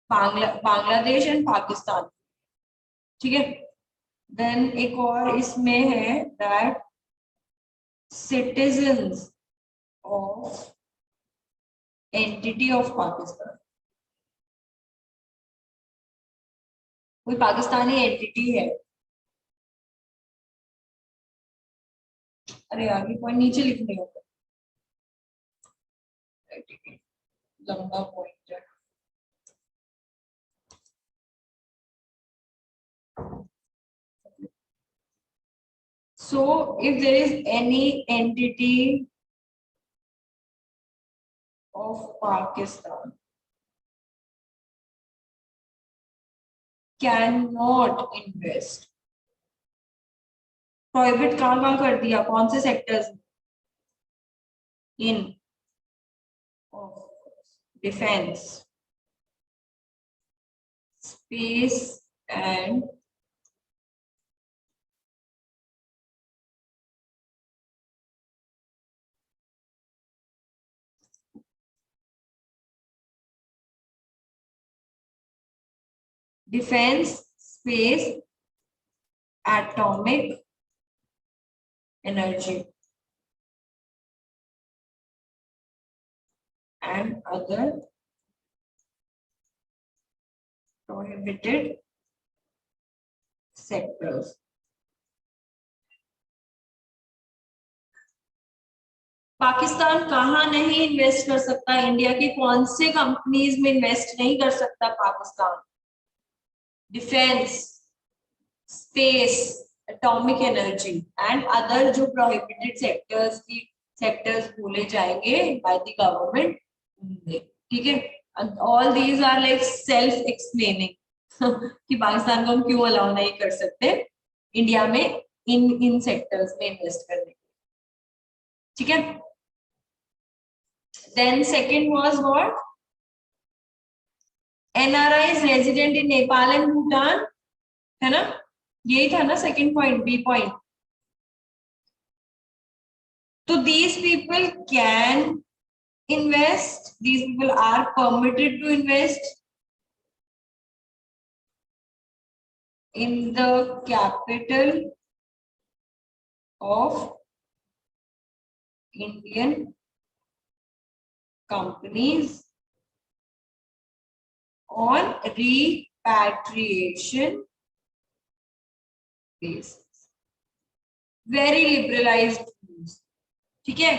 बांग्लादेश एंड पाकिस्तान। ठीक है, देन एक और इसमें है that citizens of entity of Pakistan, कोई पाकिस्तानी एंटिटी है, अरे आगे पॉइंट नीचे लिखने होगा, लंबा पॉइंट है। So if there is any entity of Pakistan cannot invest prohibit कहाँ कर दिया, कौन से सेक्टर्स में? In defence, space and defence, space, atomic energy and other prohibited sectors. Pakistan कहाँ नहीं इन्वेस्ट कर सकता, इंडिया की कौन से कंपनीज में इन्वेस्ट नहीं कर सकता Pakistan? Defence, space, atomic energy and other जो प्रोहिबिटेड सेक्टर्स बोले जाएंगे बाय द गवर्नमेंट, ठीक है। All these are like self explaining कि पाकिस्तान को हम क्यों अलाउ नहीं कर सकते इंडिया में इन सेक्टर्स में इन्वेस्ट करने, ठीक है। Then second was what? NRIs resident in Nepal and Bhutan, है ना, यही था ना सेकंड पॉइंट, बी पॉइंट। तो these people can invest, these people are permitted to invest in the capital of Indian companies on repatriation basis. Very liberalized rules, ठीक है,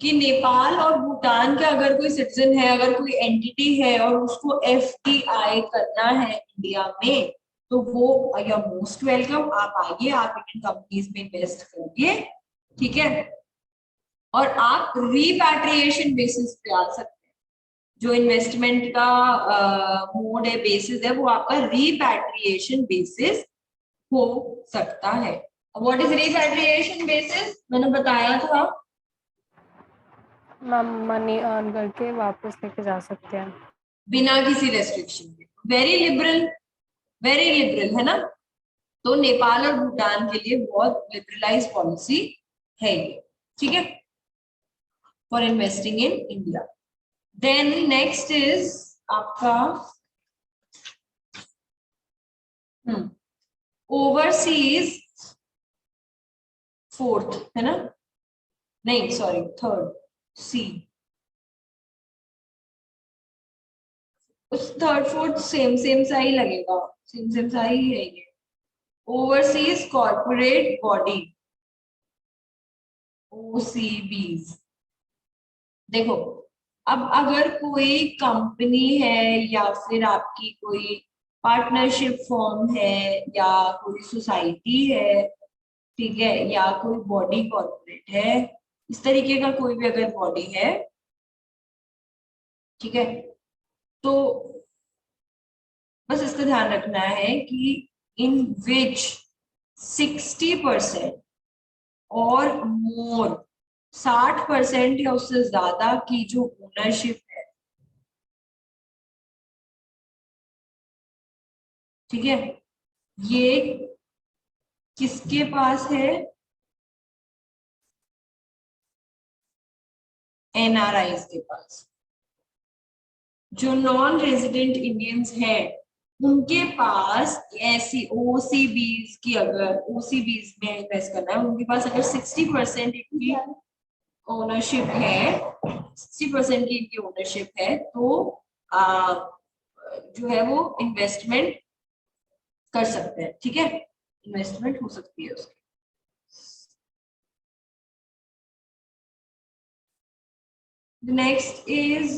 कि नेपाल और भूटान का अगर कोई सिटीजन है, अगर कोई एंटिटी है और उसको FDI करना है इंडिया में, तो वो यू आर मोस्ट वेलकम, आप आइए, आप इंडियन कंपनीज में इन्वेस्ट करिए, ठीक है। और आप रिपैट्रिएशन बेसिस पे आ सकते हैं, जो इन्वेस्टमेंट का मोड है, बेसिस है, वो आपका रिपैट्रिएशन बेसिस हो सकता है। What is repatriation basis? मैंने बताया था, मैम मनी अर्न करके वापस लेके जा सकते हैं बिना किसी रेस्ट्रिक्शन के। वेरी लिबरल, वेरी लिबरल, है ना। तो नेपाल और भूटान के लिए बहुत लिबरलाइज पॉलिसी है ये, ठीक है, for investing in India. Then next is आपका ओवरसीज, फोर्थ है ना, नहीं सॉरी थर्ड, सी, उस थर्ड फोर्थ सेम सेम सा ही लगेगा, सेम सेम सा ही है ये। Overseas corporate body, OCBs। देखो, अब अगर कोई कंपनी है या फिर आपकी कोई पार्टनरशिप फॉर्म है या कोई सोसाइटी है, ठीक है, या कोई बॉडी कॉर्पोरेट है, इस तरीके का कोई भी अगर बॉडी है, ठीक है, तो बस इसका ध्यान रखना है कि इन विच 60% और मोर, 60% या उससे ज्यादा की जो ओनरशिप है, ठीक है, ये किसके पास है? NRIs के पास। जो नॉन रेजिडेंट इंडियंस हैं उनके पास ऐसी OCBs की, अगर OCBs में इन्वेस्ट करना है, उनके पास अगर 60% इनकी ओनरशिप है, 60% की इनकी ओनरशिप है, तो जो है वो इन्वेस्टमेंट कर सकते हैं, ठीक है, इन्वेस्टमेंट हो सकती है उसकी। The next is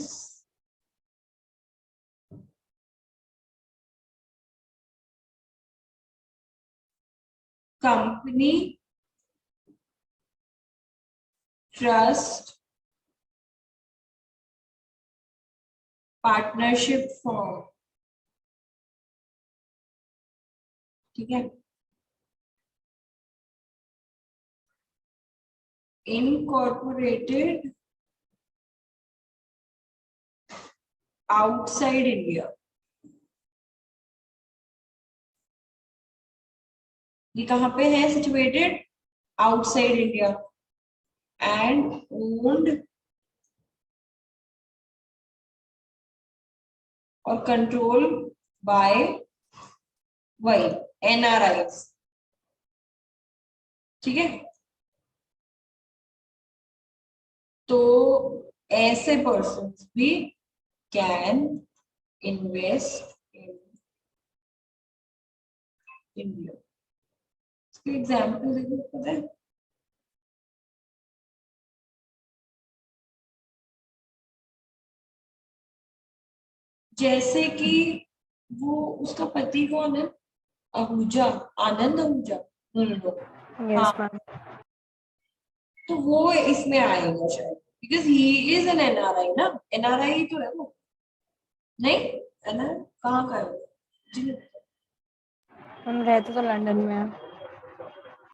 company trust partnership form, ठीक है। incorporated outside India. ये कहाँ पे है situated? Outside India and owned or controlled by वही NRIs. ठीक है, तो ऐसे पर्सन्स भी कैन इन्वेस्ट इन इंडिया. इसके एग्जाम्पल देखो, पता है जैसे कि वो उसका पति कौन है, Ahuja, Anand Ahuja. No no no, Yes, ma'am. तो वो इसमें आएगा शायद, because he is an NRI ना. एनआरआई तो है वो, नहीं एनआरआई कहाँ का है वो? जी, हम रहते तो लंदन में हैं.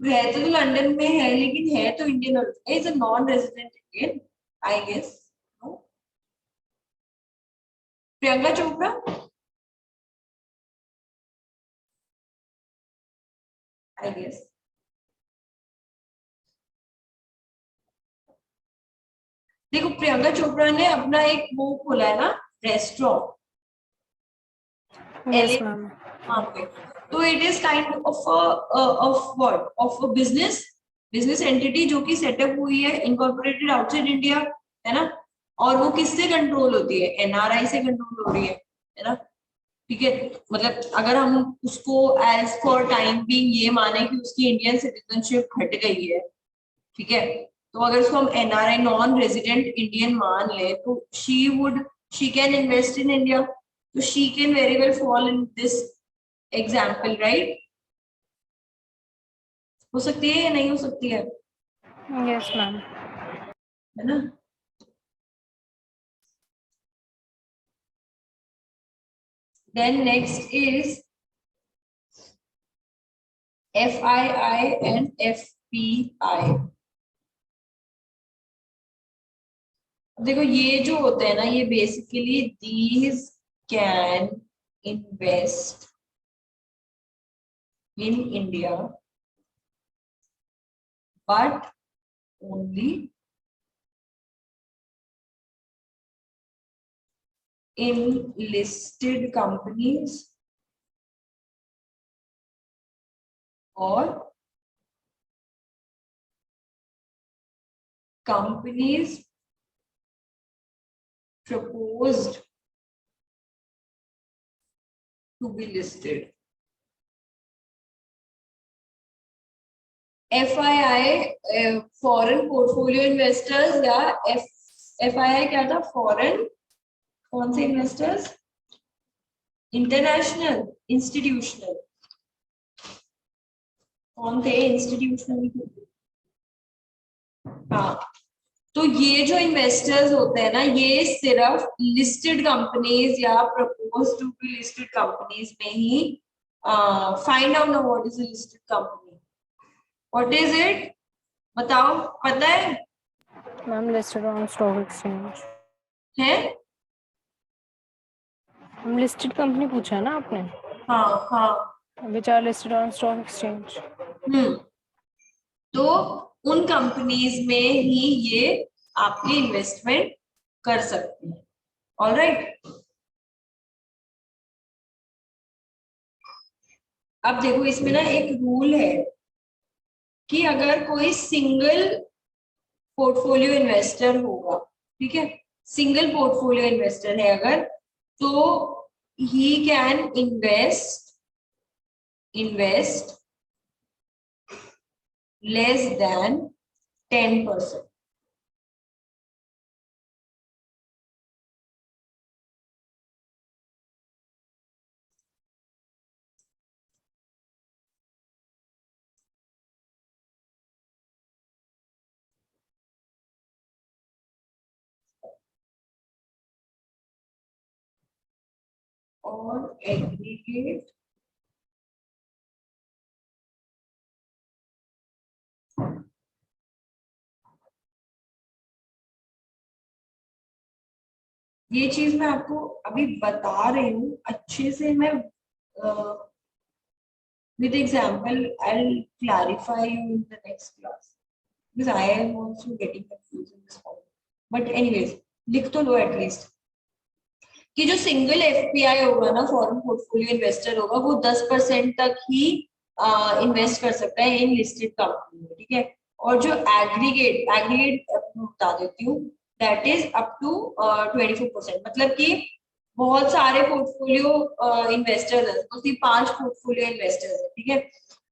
रहते तो लंदन में है लेकिन है तो Indian, is a non resident Indian I guess. Priyanka Chopra, I guess. देखो प्रियंका चोपड़ा ने अपना एक वो खोला है ना, रेस्टोरेंट. Yes, ma'am. वहां पे, तो it is kind of what, of a business entity जो कि सेटअप हुई है इनकॉर्पोरेटेड आउटसाइड इंडिया, है ना. और वो किससे कंट्रोल होती है, एनआरआई से कंट्रोल हो रही है ना. ठीक है, मतलब अगर हम उसको एज फॉर टाइम बीइंग ये माने कि उसकी इंडियन सिटीजनशिप हट गई है, ठीक है, तो अगर उसको हम एनआरआई नॉन रेजिडेंट इंडियन मान ले, तो she can invest in India. तो she can very well fall in this example, right. हो सकती है या नहीं हो सकती है, Yes, ma'am. है ना. Then next is FII and FPI. देखो ये जो होते हैं ना, ये basically these can invest in India but only in listed companies or companies proposed to be listed. FII foreign portfolio investors, या FII क्या था, फॉरेन कौन से इन्वेस्टर्स, इंटरनेशनल, इंस्टीट्यूशनल, कौन थे इंस्टीट्यूशनल. हाँ, तो ये जो इन्वेस्टर्स होते हैं ना, ये सिर्फ लिस्टेड कंपनीज या propose to be listed companies में ही find out. What is a listed company, what is it, बताओ, पता है. Ma'am, listed on stock exchange. है, हम listed company पूछा ना आपने, हाँ हाँ. which are listed on stock exchange. तो उन कंपनीज में ही ये आपकी इन्वेस्टमेंट कर सकते हैं. ऑलराइट, अब देखो इसमें ना एक रूल है कि अगर कोई सिंगल पोर्टफोलियो इन्वेस्टर होगा, ठीक है, सिंगल पोर्टफोलियो इन्वेस्टर है अगर, तो he can invest less than 10%. और एग्रीगेट ये चीज मैं आपको अभी बता रही हूँ अच्छे से, मैं with example I'll clarify you in the next class because I am also getting confused in this point. But anyways, लिख तो लो एटलीस्ट कि जो सिंगल एफपीआई होगा ना, फॉरेन पोर्टफोलियो इन्वेस्टर होगा, वो 10% तक ही इन्वेस्ट कर सकता है इन लिस्टेड कंपनी में, ठीक है। और जो एग्रीगेट बता देती हूँ, दैट इज अप टू 24%, मतलब कि बहुत सारे पोर्टफोलियो इन्वेस्टर्स हैं, तो सिर्फ 5 पोर्टफोलियो इन्वेस्टर्स हैं, ठीक है।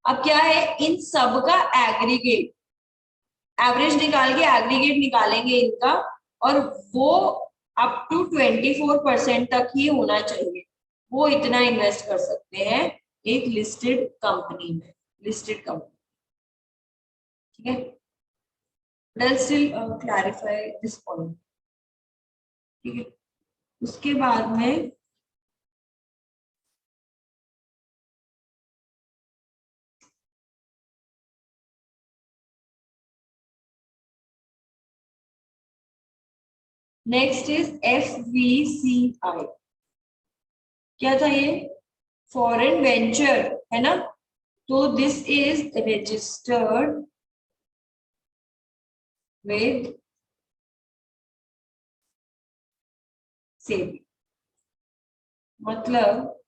अब क्या है, इन सब का एग्रीगेट एवरेज निकाल के एग्रीगेट निकालेंगे इनका, और वो अप टू 24% तक ही होना चाहिए, वो इतना इन्वेस्ट कर सकते हैं एक लिस्टेड कंपनी में, लिस्टेड कंपनी, ठीक है। I'll still clarify this point, ठीक है। उसके बाद में नेक्स्ट इज FVCI। क्या था ये? फॉरेन वेंचर, है ना। तो this is registered with SEBI, मतलब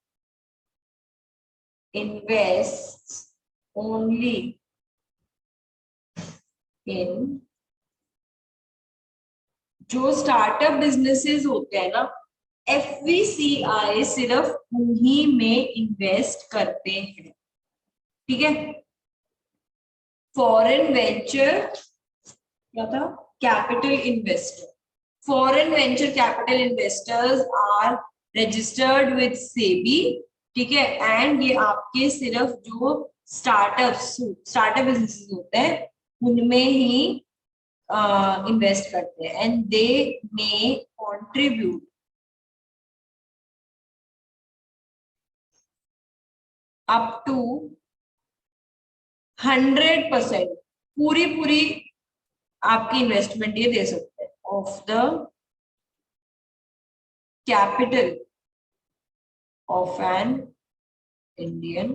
इन्वेस्ट ओनली इन, जो स्टार्टअप बिजनेसेस होते हैं ना, FVCI सिर्फ उन्हीं में इन्वेस्ट करते हैं, ठीक है। फॉरेन वेंचर क्या था? Capital investor. Foreign venture capital investors are registered with SEBI, ठीक है। एंड ये आपके सिर्फ जो स्टार्टअप बिजनेसेस होते हैं उनमें ही इन्वेस्ट करते हैं, and they may contribute up to 100%, पूरी आपकी इन्वेस्टमेंट ये दे सकते हैं of the capital of an Indian,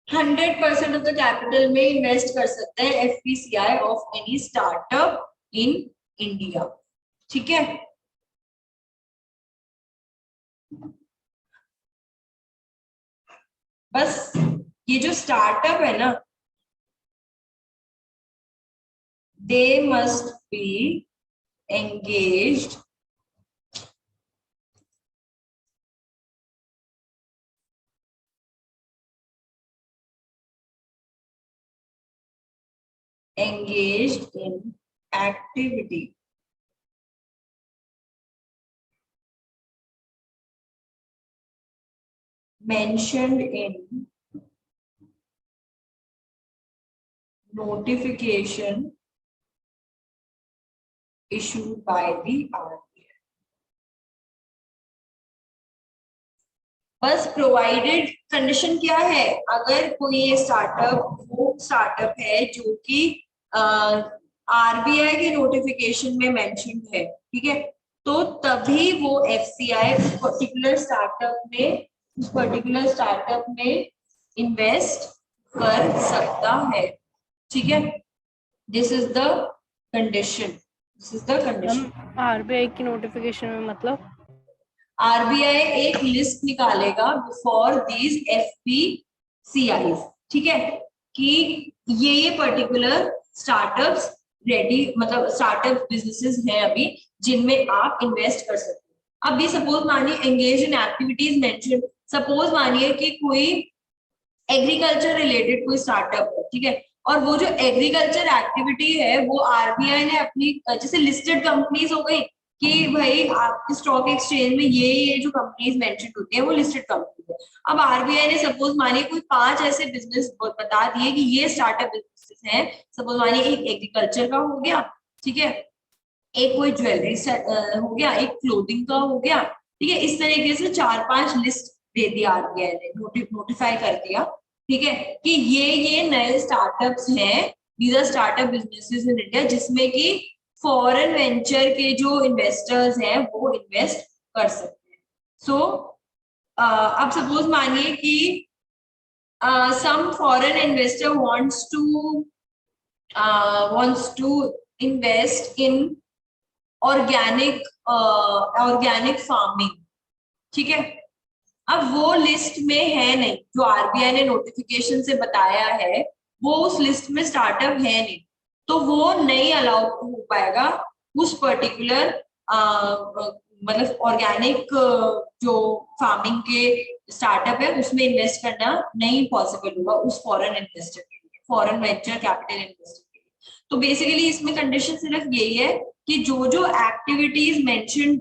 100% of the capital में इन्वेस्ट कर सकते हैं FVCI of any startup in India, ठीक है। बस ये जो स्टार्टअप है ना, they must be engaged in activity mentioned in notification issued by the RBI। बस प्रोवाइडेड कंडीशन क्या है, अगर कोई ये स्टार्टअप वो स्टार्टअप है जो कि RBI के नोटिफिकेशन में मेंशन है, ठीक है, तो तभी वो FCI उस पर्टिकुलर स्टार्टअप में इन्वेस्ट कर सकता है, ठीक है। This is the condition, RBI की नोटिफिकेशन में मतलब RBI एक लिस्ट निकालेगा फॉर दीज FVCIs, ठीक है, कि ये पर्टिकुलर स्टार्टअप्स रेडी, मतलब स्टार्टअप बिजनेसेस हैं अभी जिनमें आप इन्वेस्ट कर सकते हो। अब ये सपोज मानिए engage in activities mention, suppose मानिए कि कोई एग्रीकल्चर रिलेटेड कोई स्टार्टअप है, ठीक है, और वो जो एग्रीकल्चर एक्टिविटी है वो RBI ने अपनी, जैसे लिस्टेड कंपनीज हो गई कि भाई आपके स्टॉक एक्सचेंज में ये जो कंपनीज मेंशन होती है वो लिस्टेड कंपनी है। अब RBI ने सपोज मानिए कोई 5 ऐसे बिजनेस बता दिए कि ये स्टार्टअप बिजनेस हैं, सपोज मानिए एक एग्रीकल्चर का हो गया, ठीक है, एक कोई ज्वेलरी हो गया, एक क्लोथिंग का हो गया, ठीक है। इस तरीके से 4-5 लिस्ट दे दिया RBI ने, नोटिफाई कर दिया, ठीक है, कि ये नए स्टार्टअप्स हैं, these are startup businesses in India, जिसमें कि फॉरेन वेंचर के जो इन्वेस्टर्स हैं वो इन्वेस्ट कर सकते हैं। सो अब सपोज मानिए कि some foreign investor wants to invest in organic farming, ठीक है। अब वो लिस्ट में है नहीं, जो आरबीआई ने नोटिफिकेशन से बताया है वो उस लिस्ट में स्टार्टअप है नहीं, तो वो नहीं अलाउ हो पाएगा उस पर्टिकुलर मतलब ऑर्गेनिक जो फार्मिंग के स्टार्टअप है उसमें इन्वेस्ट करना नहीं पॉसिबल होगा उस फॉरेन इन्वेस्टर के लिए, फॉरेन वेंचर कैपिटल इन्वेस्टर के लिए। तो बेसिकली इसमें कंडीशन सिर्फ यही है कि जो जो एक्टिविटीज मेंशन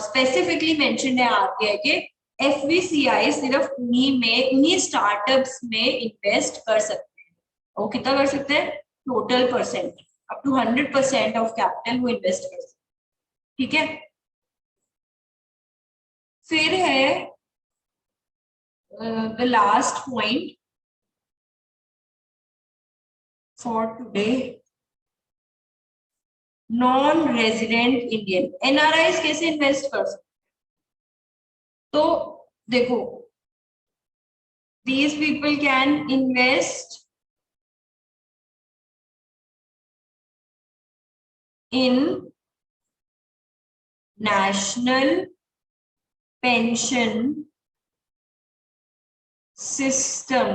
स्पेसिफिकली मेंशन्ड है आरबीआई के, एफवीसीआई सिर्फ उन्हीं स्टार्टअप्स में इन्वेस्ट कर सकते हैं। वो कितना कर सकते हैं? Total percent, up to 100% of capital वो इन्वेस्ट कर सकते हैं, ठीक है। फिर है the last point for today, non resident Indian, NRIs कैसे इन्वेस्ट कर सकते हैं? तो देखो, these people can invest in national pension system,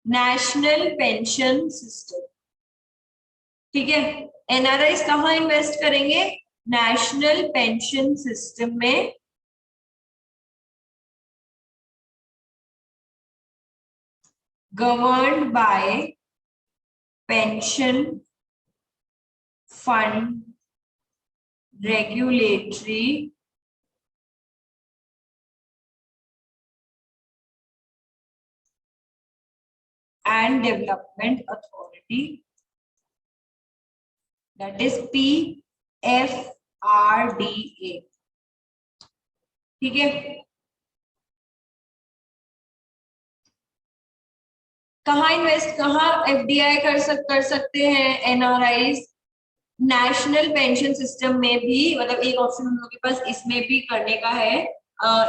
national pension system, ठीक है। एनआरआईज कहाँ इन्वेस्ट करेंगे? नेशनल पेंशन सिस्टम में, governed by pension fund regulatory and development authority, that is PFRDA, ठीक है। कहाँ इन्वेस्ट, कहाँ एफडीआई कर सकते हैं एनआरआईज? नेशनल पेंशन सिस्टम में भी, मतलब एक ऑप्शन हम लोग के पास इसमें भी करने का है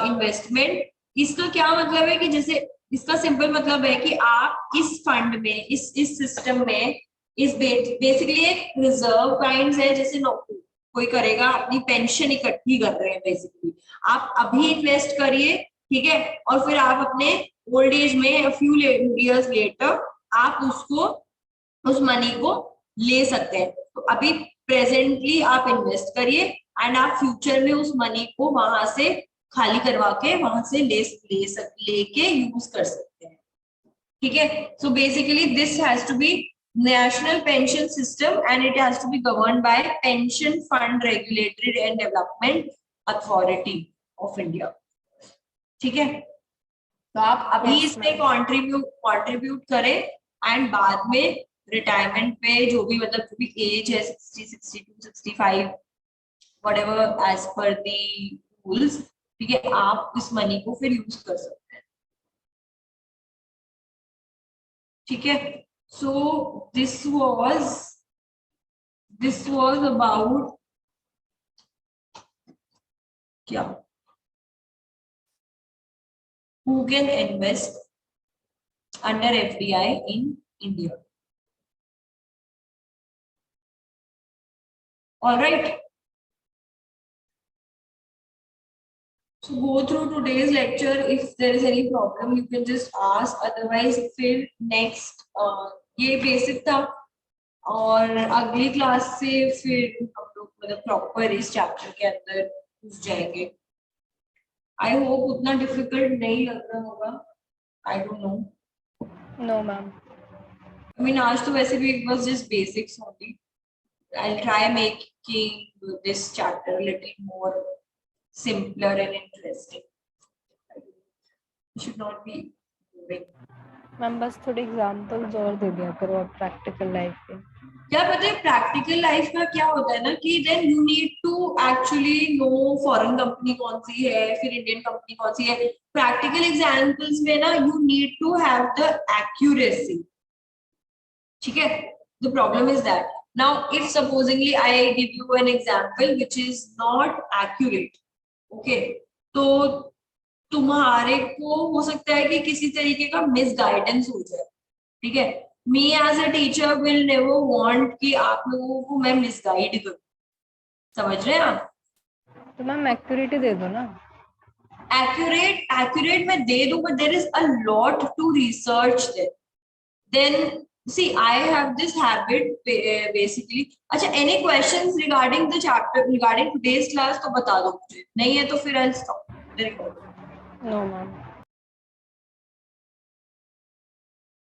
इन्वेस्टमेंट। इसका क्या मतलब है कि जैसे, इसका सिंपल मतलब है कि आप इस फंड में, इस सिस्टम में, इस बेसिकली एक रिजर्व काइंड है, जैसे नौकरी कोई करेगा, अपनी पेंशन इकट्ठी कर रहे हैं बेसिकली। आप अभी इन्वेस्ट करिए, ठीक है, और फिर आप अपने ओल्ड एज में फ्यू इयर्स लेटर आप उसको, उस मनी को ले सकते हैं। तो अभी प्रेजेंटली आप इन्वेस्ट करिए एंड आप फ्यूचर में उस मनी को वहां से खाली करवा के वहां से लेके यूज कर सकते हैं, ठीक है। So basically this has to be national pension system and it has to be governed by pension fund regulatory and development authority of India, ठीक है। तो आप अभी इसमें कंट्रीब्यूट करें एंड बाद में रिटायरमेंट पे जो भी, मतलब जो भी एज है 60, 62, 65 व्हाटएवर एज पर दी रूल्स, ठीक है, आप इस मनी को फिर यूज कर सकते हैं, ठीक है। सो दिस वाज अबाउट क्या, who can invest under FDI in India. All right. So go through today's lecture. If there is any problem, you can just ask. Otherwise, फिर next ये basic था, और अगली क्लास से फिर हम लोग मतलब प्रॉपर इस चैप्टर के अंदर घुस जाएंगे। आई होप उतना डिफिकल्ट नहीं लग रहा होगा, I don't know. No ma'am. I mean, आज तो वैसे भी it was just basics only. I'll try making this chapter a little more simpler and interesting. You should not be boring. Ma'am बस थोड़ी एग्जांपल्स और दे दिया करो आप प्रैक्टिकल लाइफ के। क्या पता है प्रैक्टिकल लाइफ का क्या होता है ना, कि then you need to actually know foreign company कौन सी है, फिर इंडियन कंपनी कौन सी है। प्रैक्टिकल एग्जांपल्स में ना you need to have the accuracy, ठीक है। The problem is that Now if supposingly I give you an example which is not accurate, okay, तो तुम्हारे को हो सकता है कि किसी तरीके का मिसगाइडेंस हो जाए, ठीक है। Me as a teacher will never want कि आप लोगों को मैं मिसगाइड करूं, समझ रहे हैं आप? तो मैम एक्यूरेट ही दे दो ना। एक्यूरेट मैं दे दूं, but there is a lot to research there. then see I have this habit basically। अच्छा, any questions regarding the chapter regarding today's class तो बता दो मुझे, नहीं है तो फिर I'll stop the recording। No ma'am.